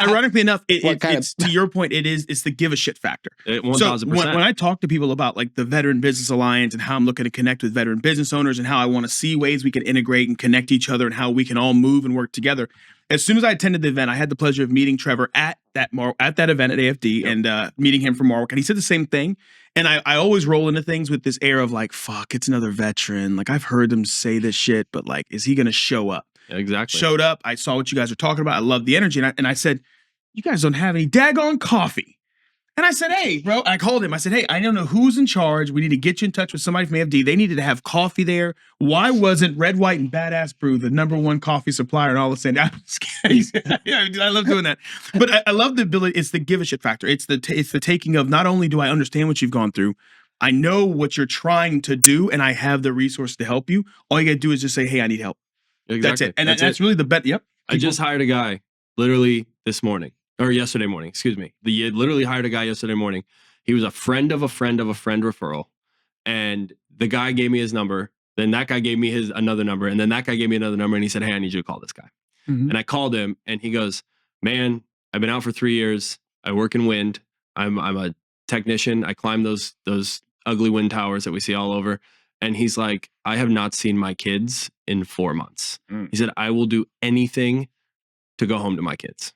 ironically enough, it's to your point, it's the give a shit factor. 1000%. So when I talk to people about like the Veteran Business Alliance and how I'm looking to connect with veteran business owners and how I want to see ways we can integrate and connect each other and how we can all move and work together. As soon as I attended the event, I had the pleasure of meeting Trevor at that event at AFD and meeting him from Marwick. And he said the same thing. And I always roll into things with this air of like, fuck, it's another veteran. Like, I've heard them say this shit, but like, is he going to show up? Exactly. Showed up. I saw what you guys are talking about. I love the energy. And I said, you guys don't have any daggone coffee. And I said, hey, bro, I called him. I said, hey, I don't know who's in charge. We need to get you in touch with somebody from AFD. They needed to have coffee there. Why wasn't Red, White, and Badass Brew the #1 coffee supplier and all of a sudden? I'm just kidding. Yeah, I love doing that. But I love the ability. It's the give a shit factor. It's the taking of, not only do I understand what you've gone through, I know what you're trying to do, and I have the resource to help you. All you got to do is just say, hey, I need help. Exactly. That's it. And that's really the bet. Yep. I just hired a guy literally this morning. Or yesterday morning, excuse me. He literally hired a guy yesterday morning. He was a friend of a friend of a friend referral. And the guy gave me his number. Then that guy gave me another number. And then that guy gave me another number. And he said, hey, I need you to call this guy. And I called him and he goes, man, I've been out for 3 years. I work in wind. I'm a technician. I climb those ugly wind towers that we see all over. And he's like, I have not seen my kids in 4 months. He said, I will do anything to go home to my kids.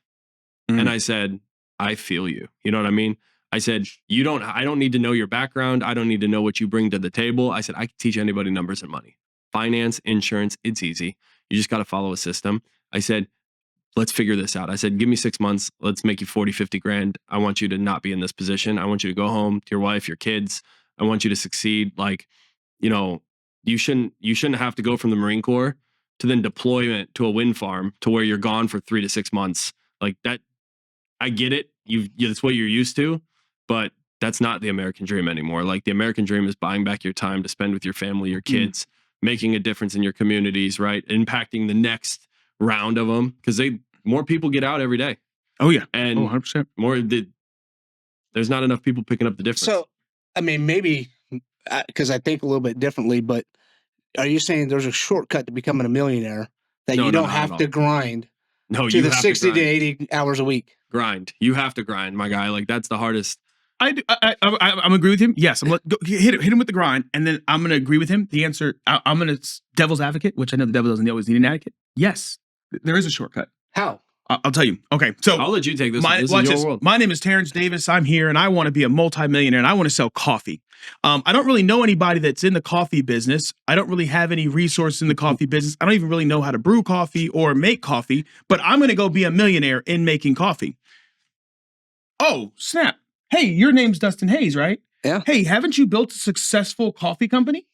And I said, I feel you. You know what I mean? I said, I don't need to know your background. I don't need to know what you bring to the table. I said, I can teach anybody numbers and money. Finance, insurance, it's easy. You just got to follow a system. I said, let's figure this out. I said, give me 6 months. Let's make you 40, 50 grand. I want you to not be in this position. I want you to go home to your wife, your kids. I want you to succeed. Like, you shouldn't have to go from the Marine Corps to then deployment to a wind farm to where you're gone for 3 to 6 months. Like that. I get it. That's what you're used to, but that's not the American dream anymore. Like the American dream is buying back your time to spend with your family, your kids, making a difference in your communities, right? Impacting the next round of them because more people get out every day. Oh yeah, and 100%. There's not enough people picking up the difference. So, I mean, maybe because I think a little bit differently, but are you saying there's a shortcut to becoming a millionaire that you don't have to grind? No, to the 60 to 80 hours a week. Grind. You have to grind, my guy. Like that's the hardest. I'm agree with him. Yes, hit him with the grind, and then I'm gonna agree with him. The answer, I'm gonna devil's advocate, which I know the devil doesn't always need an advocate. Yes, there is a shortcut. How? I'll tell you. Okay, so I'll let you take this. This is your world. My name is Terrence Davis. I'm here, and I want to be a multimillionaire, and I want to sell coffee. I don't really know anybody that's in the coffee business. I don't really have any resources in the coffee business. I don't even really know how to brew coffee or make coffee, but I'm going to go be a millionaire in making coffee. Oh, snap. Hey, your name's Dustin Hayes, right? Yeah. Hey, haven't you built a successful coffee company?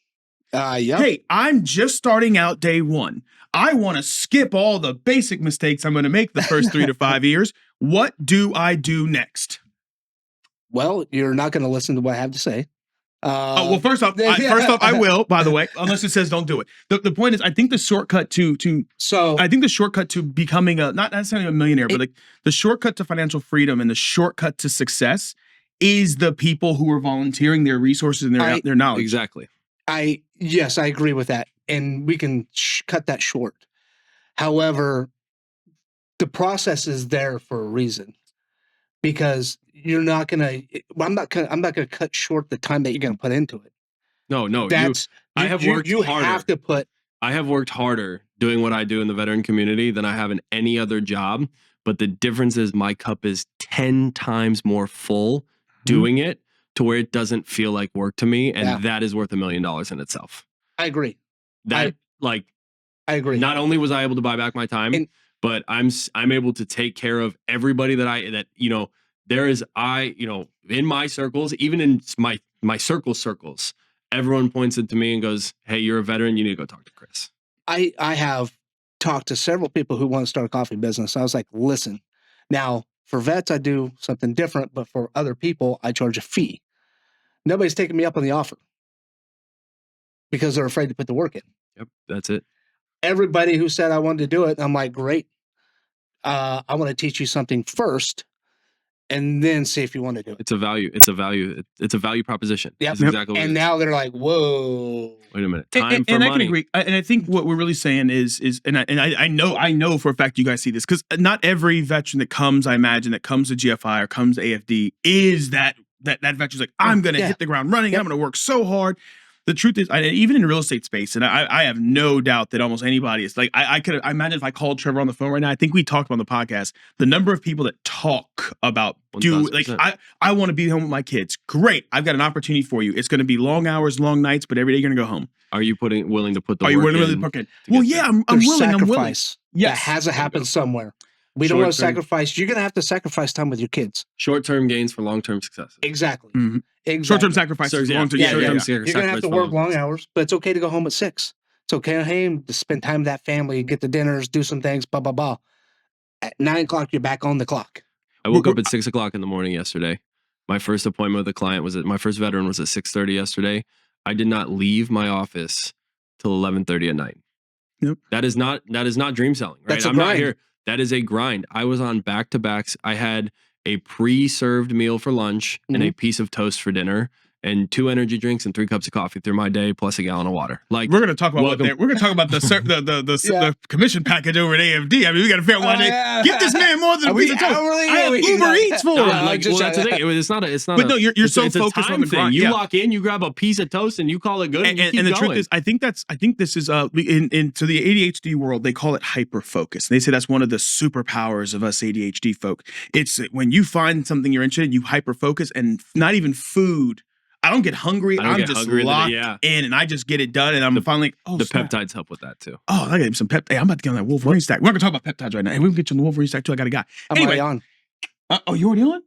Yeah. Hey, I'm just starting out day one. I want to skip all the basic mistakes I'm going to make the first 3 to 5 years. What do I do next? Well, you're not going to listen to what I have to say. First off, I will, by the way, unless it says don't do it. The point is, I think the shortcut to becoming not necessarily a millionaire, but like the shortcut to financial freedom and the shortcut to success is the people who are volunteering their resources and their knowledge. Exactly. Yes, I agree with that. And we can cut that short. However, the process is there for a reason. Because you're not gonna. I'm not gonna cut short the time that you're gonna put into it. No. I have worked harder doing what I do in the veteran community than I have in any other job. But the difference is my cup is 10 times more full doing it to where it doesn't feel like work to me, and that is worth $1 million in itself. I agree. I agree. Not only was I able to buy back my time, but I'm able to take care of everybody that there is, in my circles, even in my circles, everyone points it to me and goes, hey, you're a veteran. You need to go talk to Chris. I have talked to several people who want to start a coffee business. I was like, listen, now for vets, I do something different, but for other people, I charge a fee. Nobody's taking me up on the offer because they're afraid to put the work in. Yep, that's it. Everybody who said I wanted to do it, I'm like, great. I want to teach you something first and then see if you want to do it. It's a value proposition. Yeah, exactly what and now they're like, whoa. Wait a minute. Time for money. I can agree. And I think what we're really saying is I know for a fact you guys see this, because not every veteran that comes, I imagine, that comes to GFI or comes to AFD is that veteran's like, I'm going to hit the ground running. I'm going to work so hard. The truth is, even in the real estate space, and I have no doubt that almost anybody is like, I imagine if I called Trevor on the phone right now, I think we talked about on the podcast, the number of people that talk about, I want to be home with my kids. Great. I've got an opportunity for you. It's going to be long hours, long nights, but every day you're going to go home. Are you willing to put the work in? Are you willing to put in? Well, yeah, I'm willing. I'm willing. Yeah, that has to happen somewhere. We don't want to sacrifice. You're going to have to sacrifice time with your kids. Short-term gains for long-term success. Exactly. Mm-hmm. Exactly. Short-term sacrifices. Long-term. You're going to have to work long hours, but it's okay to go home at 6. It's okay to spend time with that family, get the dinners, do some things, blah, blah, blah. At 9 o'clock, you're back on the clock. I woke up at 6 o'clock in the morning yesterday. My first appointment with a client my first veteran was at 6:30 yesterday. I did not leave my office till 11:30 at night. Yep. That is not dream selling, right? I'm not here. That is a grind. I was on back-to-backs. I had a pre-served meal for lunch and a piece of toast for dinner, and 2 energy drinks and 3 cups of coffee through my day, plus a gallon of water. Like, we're going to talk about we're going to talk about the commission package over at AFD. I mean, we got to figure out why they give this man more than a piece of toast. I have Uber Eats for him. That's the thing. It's not. But no, you're so focused on the grind. You walk in, you grab a piece of toast, and you call it good. And the truth is, I think this is into the ADHD world, they call it hyper focus. They say that's one of the superpowers of us ADHD folk. It's when you find something you're interested in, you hyper focus, and not even food. I don't get hungry. I'm just locked in, and I just get it done. And I'm finally like, the peptides help with that too. Oh, I got some peptides. Hey, I'm about to get on that Wolverine stack. We're not gonna talk about peptides right now. Hey, we can get you on the Wolverine stack too. I got a guy. I'm already on. Oh, you already on?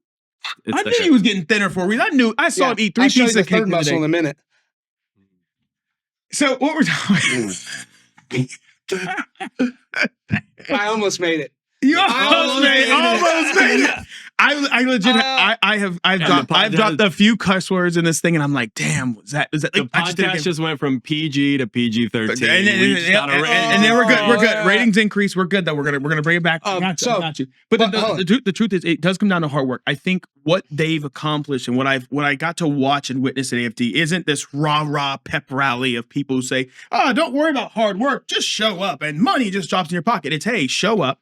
I knew he was getting thinner for a reason. I saw him eat 3 pieces of cake muscle in a minute. So what we're talking? I almost made it. You almost made it. I legit I've dropped a few cuss words in this thing, and I'm like, damn, was that like, the podcast just went from PG to PG-13, and then we're good. We're good. Ratings increase. We're good. Though we're gonna bring it back. Got you. But the truth is, it does come down to hard work. I think what they've accomplished and what I got to watch and witness at AFD isn't this rah pep rally of people who say, "Oh, don't worry about hard work. Just show up, and money just drops in your pocket." It's, hey, show up,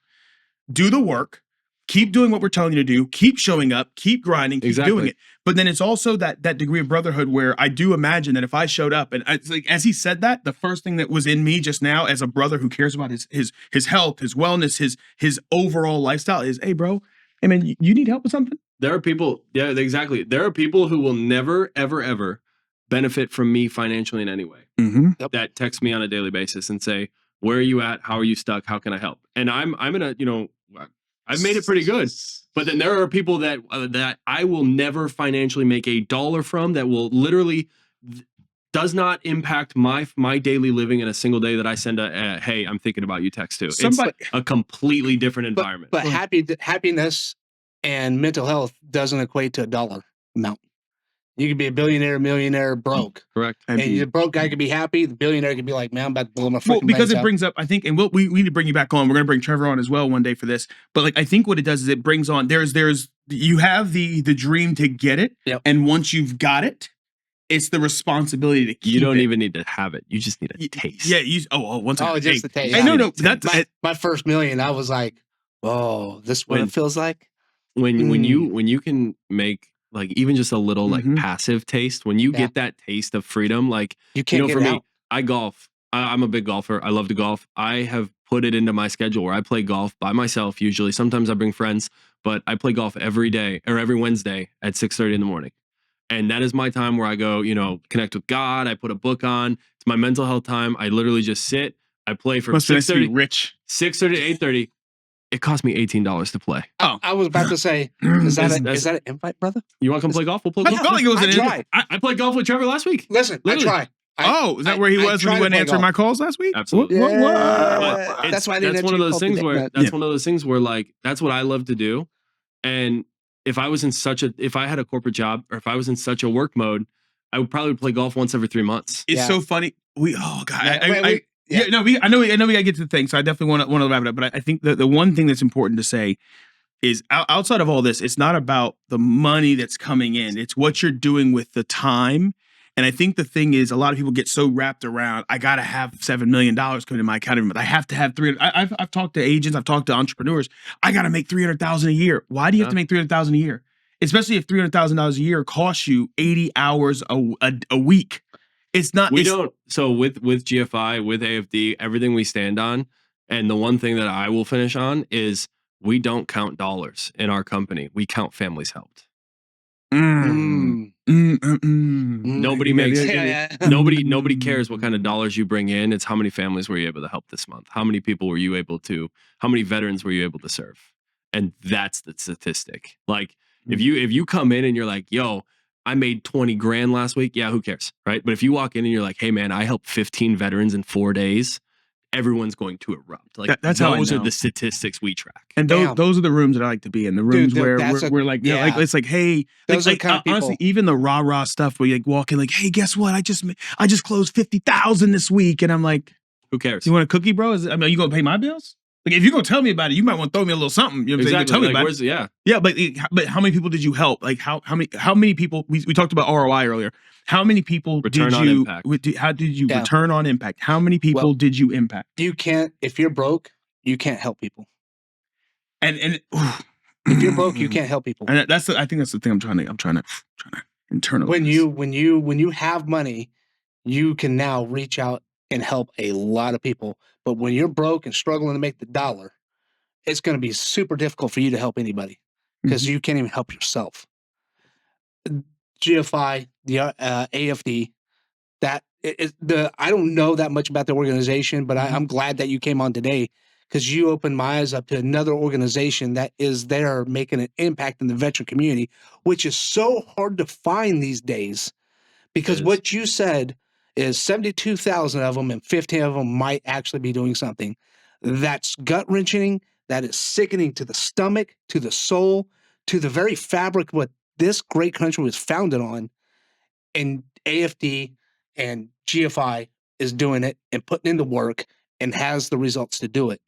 do the work. Keep doing what we're telling you to do. Keep showing up. Keep grinding. Keep doing it. But then it's also that degree of brotherhood where I do imagine that if I showed up, and it's like, as he said that, the first thing that was in me just now, as a brother who cares about his health, his wellness, his overall lifestyle, is, hey, bro, hey man, you need help with something? There are people, yeah, exactly. There are people who will never, ever, ever benefit from me financially in any way. That text me on a daily basis and say, "Where are you at? How are you stuck? How can I help?" And I'm in a, I've made it pretty good, but then there are people that I will never financially make a dollar from, that will literally does not impact my daily living in a single day, that I send a hey, I'm thinking about you text to. It's a completely different environment. But happiness and mental health doesn't equate to a dollar amount. You could be a billionaire, millionaire, broke. Correct. And the broke guy could be happy. The billionaire could be like, man, I'm about to blow my freaking because it brings up, I think, and we need to bring you back on. We're going to bring Trevor on as well one day for this. But like, I think what it does is it brings on, you have the dream to get it. Yep. And once you've got it, it's the responsibility to keep it. You don't even need to have it. You just need a taste. Yeah. Once just the taste. I know. That's my first million. I was like, oh, this is what it feels like. When you can make, like, even just a little like passive taste, when you get that taste of freedom, like, you can't get for it me, out. I golf. I'm a big golfer. I love to golf. I have put it into my schedule where I play golf by myself usually. Sometimes I bring friends, but I play golf every day or every Wednesday at 6:30 in the morning. And that is my time where I go, connect with God. I put a book on. It's my mental health time. I literally just sit. I play from 6:30 rich 6:30 to 8:30. It cost me $18 to play. I was about to say, is that an invite, brother? You want to come play golf? We'll play golf. I played golf with Trevor last week. Listen, literally. I try. Is that where he was when he went answering my calls last week? Absolutely. Yeah. That's why I didn't. That's one of those things where one of those things where like that's what I love to do. And if I had a corporate job or if I was in such a work mode, I would probably play golf once every 3 months. It's so funny. I know we gotta get to the thing, so I definitely want to wrap it up. But I think the one thing that's important to say is outside of all this, it's not about the money that's coming in. It's what you're doing with the time. And I think the thing is, a lot of people get so wrapped around, I gotta have $7 million coming in my account every month. I have to have I've talked to agents, I've talked to entrepreneurs. I gotta make $300,000 a year. Why do you have to make $300,000 a year? Especially if $300,000 a year costs you 80 hours a week. It's not. So with GFI, with AFD, everything we stand on, and the one thing that I will finish on is we don't count dollars in our company. We count families helped. Nobody makes nobody cares what kind of dollars you bring in. It's how many families were you able to help this month? How many people were you able to? How many veterans were you able to serve? And that's the statistic. Like if you come in and you're like, yo, I made 20 grand last week. Yeah, who cares, right? But if you walk in and you're like, hey man, I helped 15 veterans in 4 days, everyone's going to erupt. Like those are the statistics we track. And those are the rooms that I like to be in. The rooms where we're like, like it's like, hey, honestly, even the rah stuff where you like walk in, like, hey, guess what? I just closed 50,000 this week, and I'm like, who cares? You want a cookie, bro? Are you gonna pay my bills? Like, if you're gonna tell me about it, you might want to throw me a little something. You know what I'm saying? Tell me about it. Yeah, but how many people did you help? Like how many people? We talked about ROI earlier. How many people return on impact? How did you return on impact? How many people did you impact? You can't. If you're broke, you can't help people. And if you're broke, you can't help people. And I think that's the thing I'm trying to internalize. When you have money, you can now reach out and help a lot of people. But when you're broke and struggling to make the dollar, it's going to be super difficult for you to help anybody because you can't even help yourself. GFI, the AFD, I don't know that much about the organization, but I'm glad that you came on today because you opened my eyes up to another organization that is there making an impact in the veteran community, which is so hard to find these days because what you said is 72,000 of them and 15 of them might actually be doing something. That's gut-wrenching. That is sickening to the stomach, to the soul, to the very fabric of what this great country was founded on. And AFD and GFI is doing it and putting in the work and has the results to do it.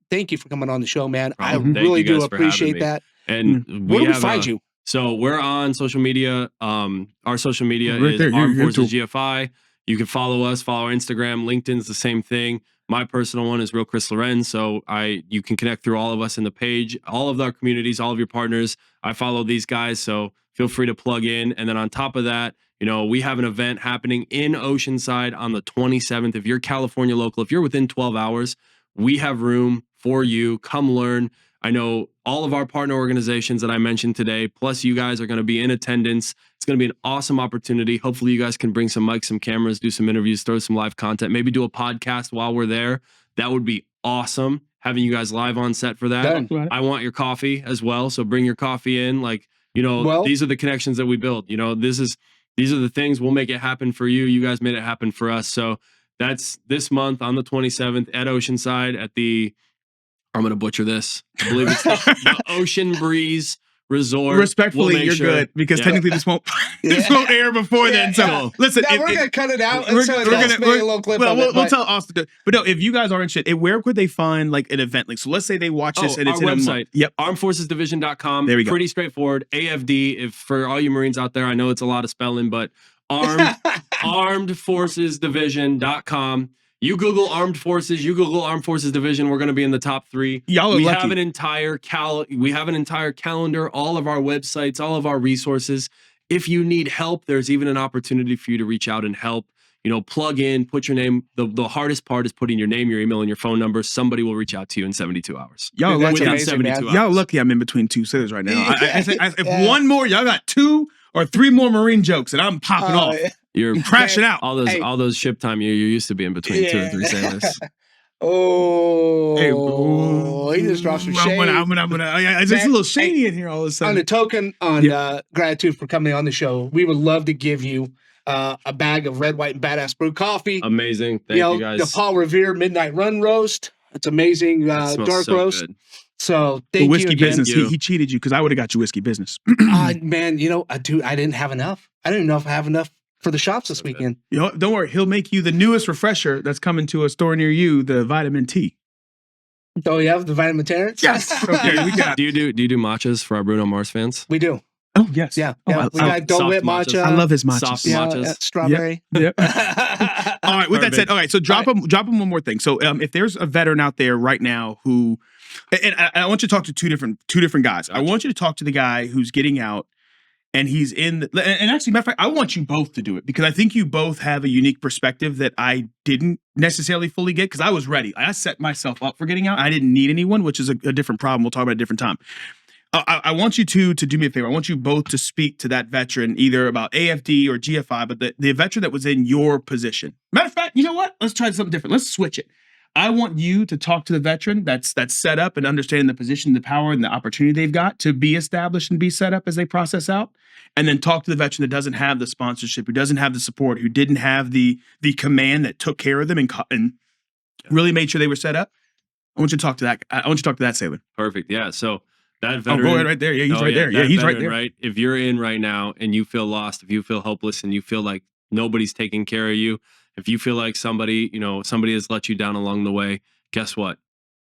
Thank you for coming on the show, man. I really do appreciate that. And where do we find you? So we're on social media. Our social media is Armed Forces GFI. You can follow us, follow our Instagram. LinkedIn's the same thing. My personal one is Real Chris Lorenz. So you can connect through all of us in the page, all of our communities, all of your partners. I follow these guys, so feel free to plug in. And then on top of that, we have an event happening in Oceanside on the 27th. If you're California local, if you're within 12 hours, we have room for you. Come learn. I know all of our partner organizations that I mentioned today, plus you guys are going to be in attendance. It's going to be an awesome opportunity. Hopefully you guys can bring some mics, some cameras, do some interviews, throw some live content, maybe do a podcast while we're there. That would be awesome, having you guys live on set for that. I want your coffee as well, so bring your coffee in. These are the connections that we build. These are the things. We'll make it happen for you. You guys made it happen for us. So that's this month on the 27th at Oceanside at the, I'm going to butcher this. I believe it's the Ocean Breeze Resort. Respectfully, you're good because technically this won't air before then. So listen, we're going to cut it out. We're going to make a little clip. We'll tell Austin. But no, if you guys are interested, where could they find like an event link? So let's say they watch this and it's in website. Yep, armedforcesdivision.com. There we go. Pretty straightforward. AFD. If for all you Marines out there, I know it's a lot of spelling, but armedforcesdivision.com. You Google Armed Forces, you Google Armed Forces Division, we're going to be in the top 3. Y'all are lucky. Have an entire calendar, all of our websites, all of our resources. If you need help, there's even an opportunity for you to reach out and help. Plug in, put your name. The hardest part is putting your name, your email, and your phone number. Somebody will reach out to you in 72 hours. Y'all lucky. Y'all lucky I'm in between two cities right now. If one more, y'all got 2 or 3 more Marine jokes and I'm popping off. You're crashing out. All those ship time you're used to being between 2 or 3 sailors. Oh, he just dropped some shade. I'm gonna. It's just a little shady in here all of a sudden. On the token, gratitude for coming on the show, we would love to give you a bag of red, white, and badass brew coffee. Amazing. Thank you guys. The Paul Revere Midnight Run roast. It's amazing. Dark so roast. Good. So thank you. The whiskey again. business. He cheated you because I would have got you whiskey business. Man, I didn't have enough. I didn't know if I have enough for the shops this weekend. Don't worry. He'll make you the newest refresher that's coming to a store near you, the vitamin T. Oh, you have the vitamin Terrence? Yes. Okay, we got. Do you do matchas for our Bruno Mars fans? We do. Oh yes. Yeah. We got Dole Whip matcha. I love his matchas. Soft matchas. Strawberry. Yep. All right. With that said, all right. So drop him one more thing. So if there's a veteran out there right now who, and I want you to talk to two different guys. I want you to talk to the guy who's getting out. And he's and actually, matter of fact, I want you both to do it because I think you both have a unique perspective that I didn't necessarily fully get because I was ready. I set myself up for getting out. I didn't need anyone, which is a different problem. We'll talk about it a different time. I want you to do me a favor. I want you both to speak to that veteran, either about AFD or GFI, but the veteran that was in your position. Matter of fact, you know what? Let's try something different. Let's switch it. I want you to talk to the veteran that's set up and understanding the position, the power, and the opportunity they've got to be established and be set up as they process out. And then talk to the veteran that doesn't have the sponsorship, who doesn't have the support, who didn't have the command that took care of them and really made sure they were set up. I want you to talk to that. I want you to talk to that sailor. Perfect. Yeah. So that veteran. Oh, go ahead right there. Yeah, he's right there. Yeah, he's right there. Right. If you're in right now and you feel lost, if you feel hopeless and you feel like nobody's taking care of you, if you feel like somebody has let you down along the way, guess what?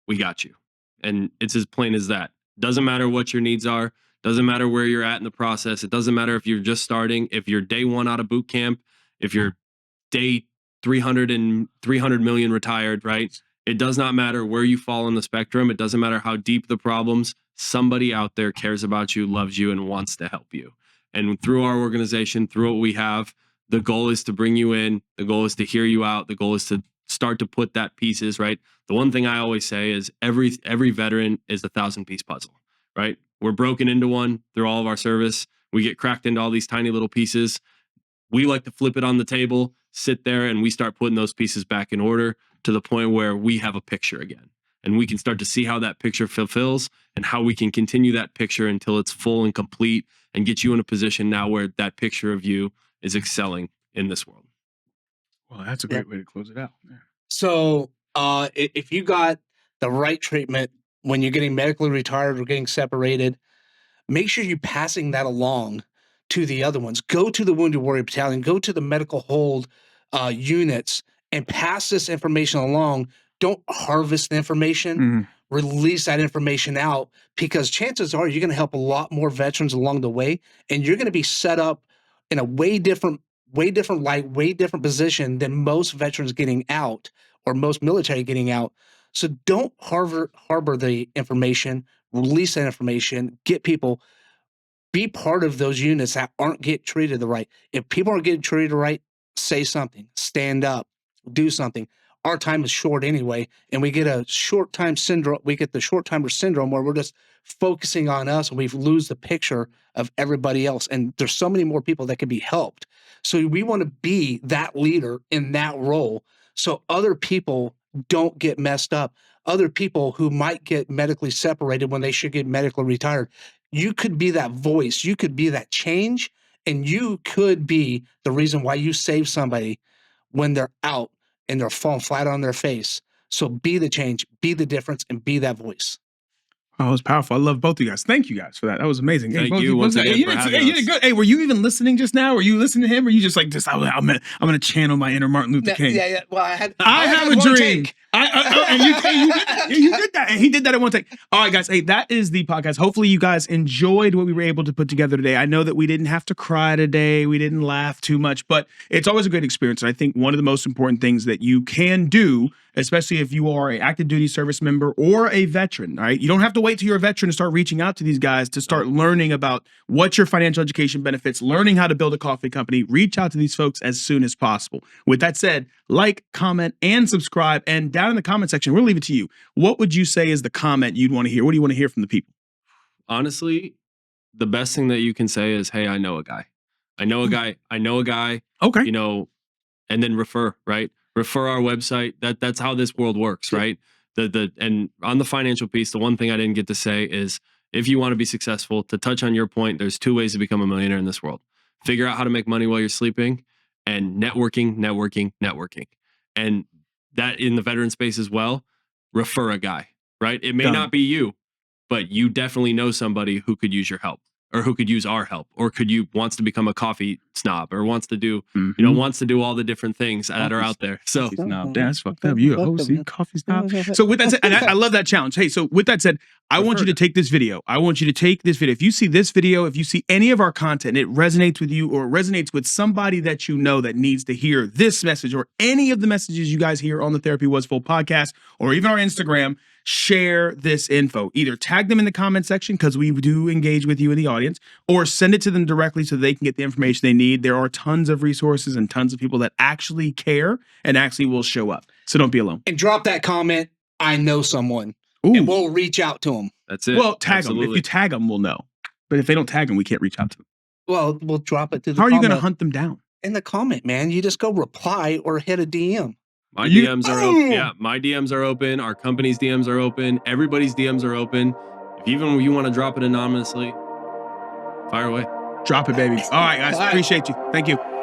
We got you. And it's as plain as that. Doesn't matter what your needs are. Doesn't matter where you're at in the process. It doesn't matter if you're just starting, if you're day 1 out of boot camp, if you're day 300 million retired, right? It does not matter where you fall on the spectrum. It doesn't matter how deep the problems. Somebody out there cares about you, loves you, and wants to help you. And through our organization, through what we have, the goal is to bring you in. The goal is to hear you out. The goal is to start to put that pieces, right? The one thing I always say is every veteran is a 1,000-piece puzzle, right? We're broken into one through all of our service. We get cracked into all these tiny little pieces. We like to flip it on the table, sit there, and we start putting those pieces back in order to the point where we have a picture again. And we can start to see how that picture fulfills and how we can continue that picture until it's full and complete and get you in a position now where that picture of you is excelling in this world. Well, that's a great way to close it out. Yeah. So if you got the right treatment when you're getting medically retired or getting separated, make sure you're passing that along to the other ones. Go to the Wounded Warrior Battalion, go to the medical hold units and pass this information along. Don't harvest the information, release that information out, because chances are you're going to help a lot more veterans along the way, and you're going to be set up in a way different light, way different position than most veterans getting out or most military getting out. So don't harbor the information, release that information, get people, be part of those units that aren't getting treated the right. If people aren't getting treated right, say something, stand up, do something. Our time is short anyway, and we get a short time syndrome. We get the short timer syndrome where we're just focusing on us and we lose the picture of everybody else. And there's so many more people that can be helped. So we want to be that leader in that role so other people don't get messed up. Other people who might get medically separated when they should get medically retired. You could be that voice. You could be that change, and you could be the reason why you save somebody when they're out and they're falling flat on their face. So be the change, be the difference, and be that voice. Oh, it was powerful. I love both of you guys. Thank you guys for that. That was amazing. Thank you once again for having us. You did good. Hey, were you even listening just now? Were you listening to him? Or were you just like, I'm gonna channel my inner Martin Luther King? Yeah. Well, I have a dream. And you did that. And he did that at one take. All right, guys. Hey, that is the podcast. Hopefully you guys enjoyed what we were able to put together today. I know that we didn't have to cry today. We didn't laugh too much, but it's always a great experience. And I think one of the most important things that you can do, especially if you are an active duty service member or a veteran, all right? You don't have to wait till you're a veteran to start reaching out to these guys to start learning about what your financial education benefits, learning how to build a coffee company. Reach out to these folks as soon as possible. With that said, like, comment, and subscribe. And down in the comment section, we'll leave it to you. What would you say is the comment you'd want to hear? What do you want to hear from the people? Honestly, the best thing that you can say is, hey, I know a guy. I know a guy. Okay. And then refer, right? refer our website. That's how this world works, right? And on the financial piece, the one thing I didn't get to say is, if you want to be successful, to touch on your point, there's 2 ways to become a millionaire in this world. Figure out how to make money while you're sleeping, and networking. And that in the veteran space as well, refer a guy, right? It may not be you, but you definitely know somebody who could use your help, or who could use our help, or wants to become a coffee snob, or wants to do, wants to do all the different things that are out there. So that's fucked up. You a host, you coffee snob. So with that said, and I love that challenge. Hey, so with that said, I want you to take this video. If you see this video, if you see any of our content, it resonates with you, or resonates with somebody that you know that needs to hear this message, or any of the messages you guys hear on the Therapy Was Full podcast, or even our Instagram, share this info. Either tag them in the comment section, because we do engage with you in the audience, or send it to them directly so they can get the information they need. There are tons of resources and tons of people that actually care and actually will show up. So don't be alone. And drop that comment, I know someone. And we'll reach out to them. That's it. Well, tag them. If you tag them, we'll know. But if they don't tag them, we can't reach out to them. Well, we'll drop it to the How are you comment. going to hunt them down? In the comment, man. You just go reply or hit a DM. My DMs are open. Yeah, my DMs are open. Our company's DMs are open. Everybody's DMs are open. If you want to drop it anonymously, fire away. Drop it, baby. All right, guys. Appreciate you. Thank you.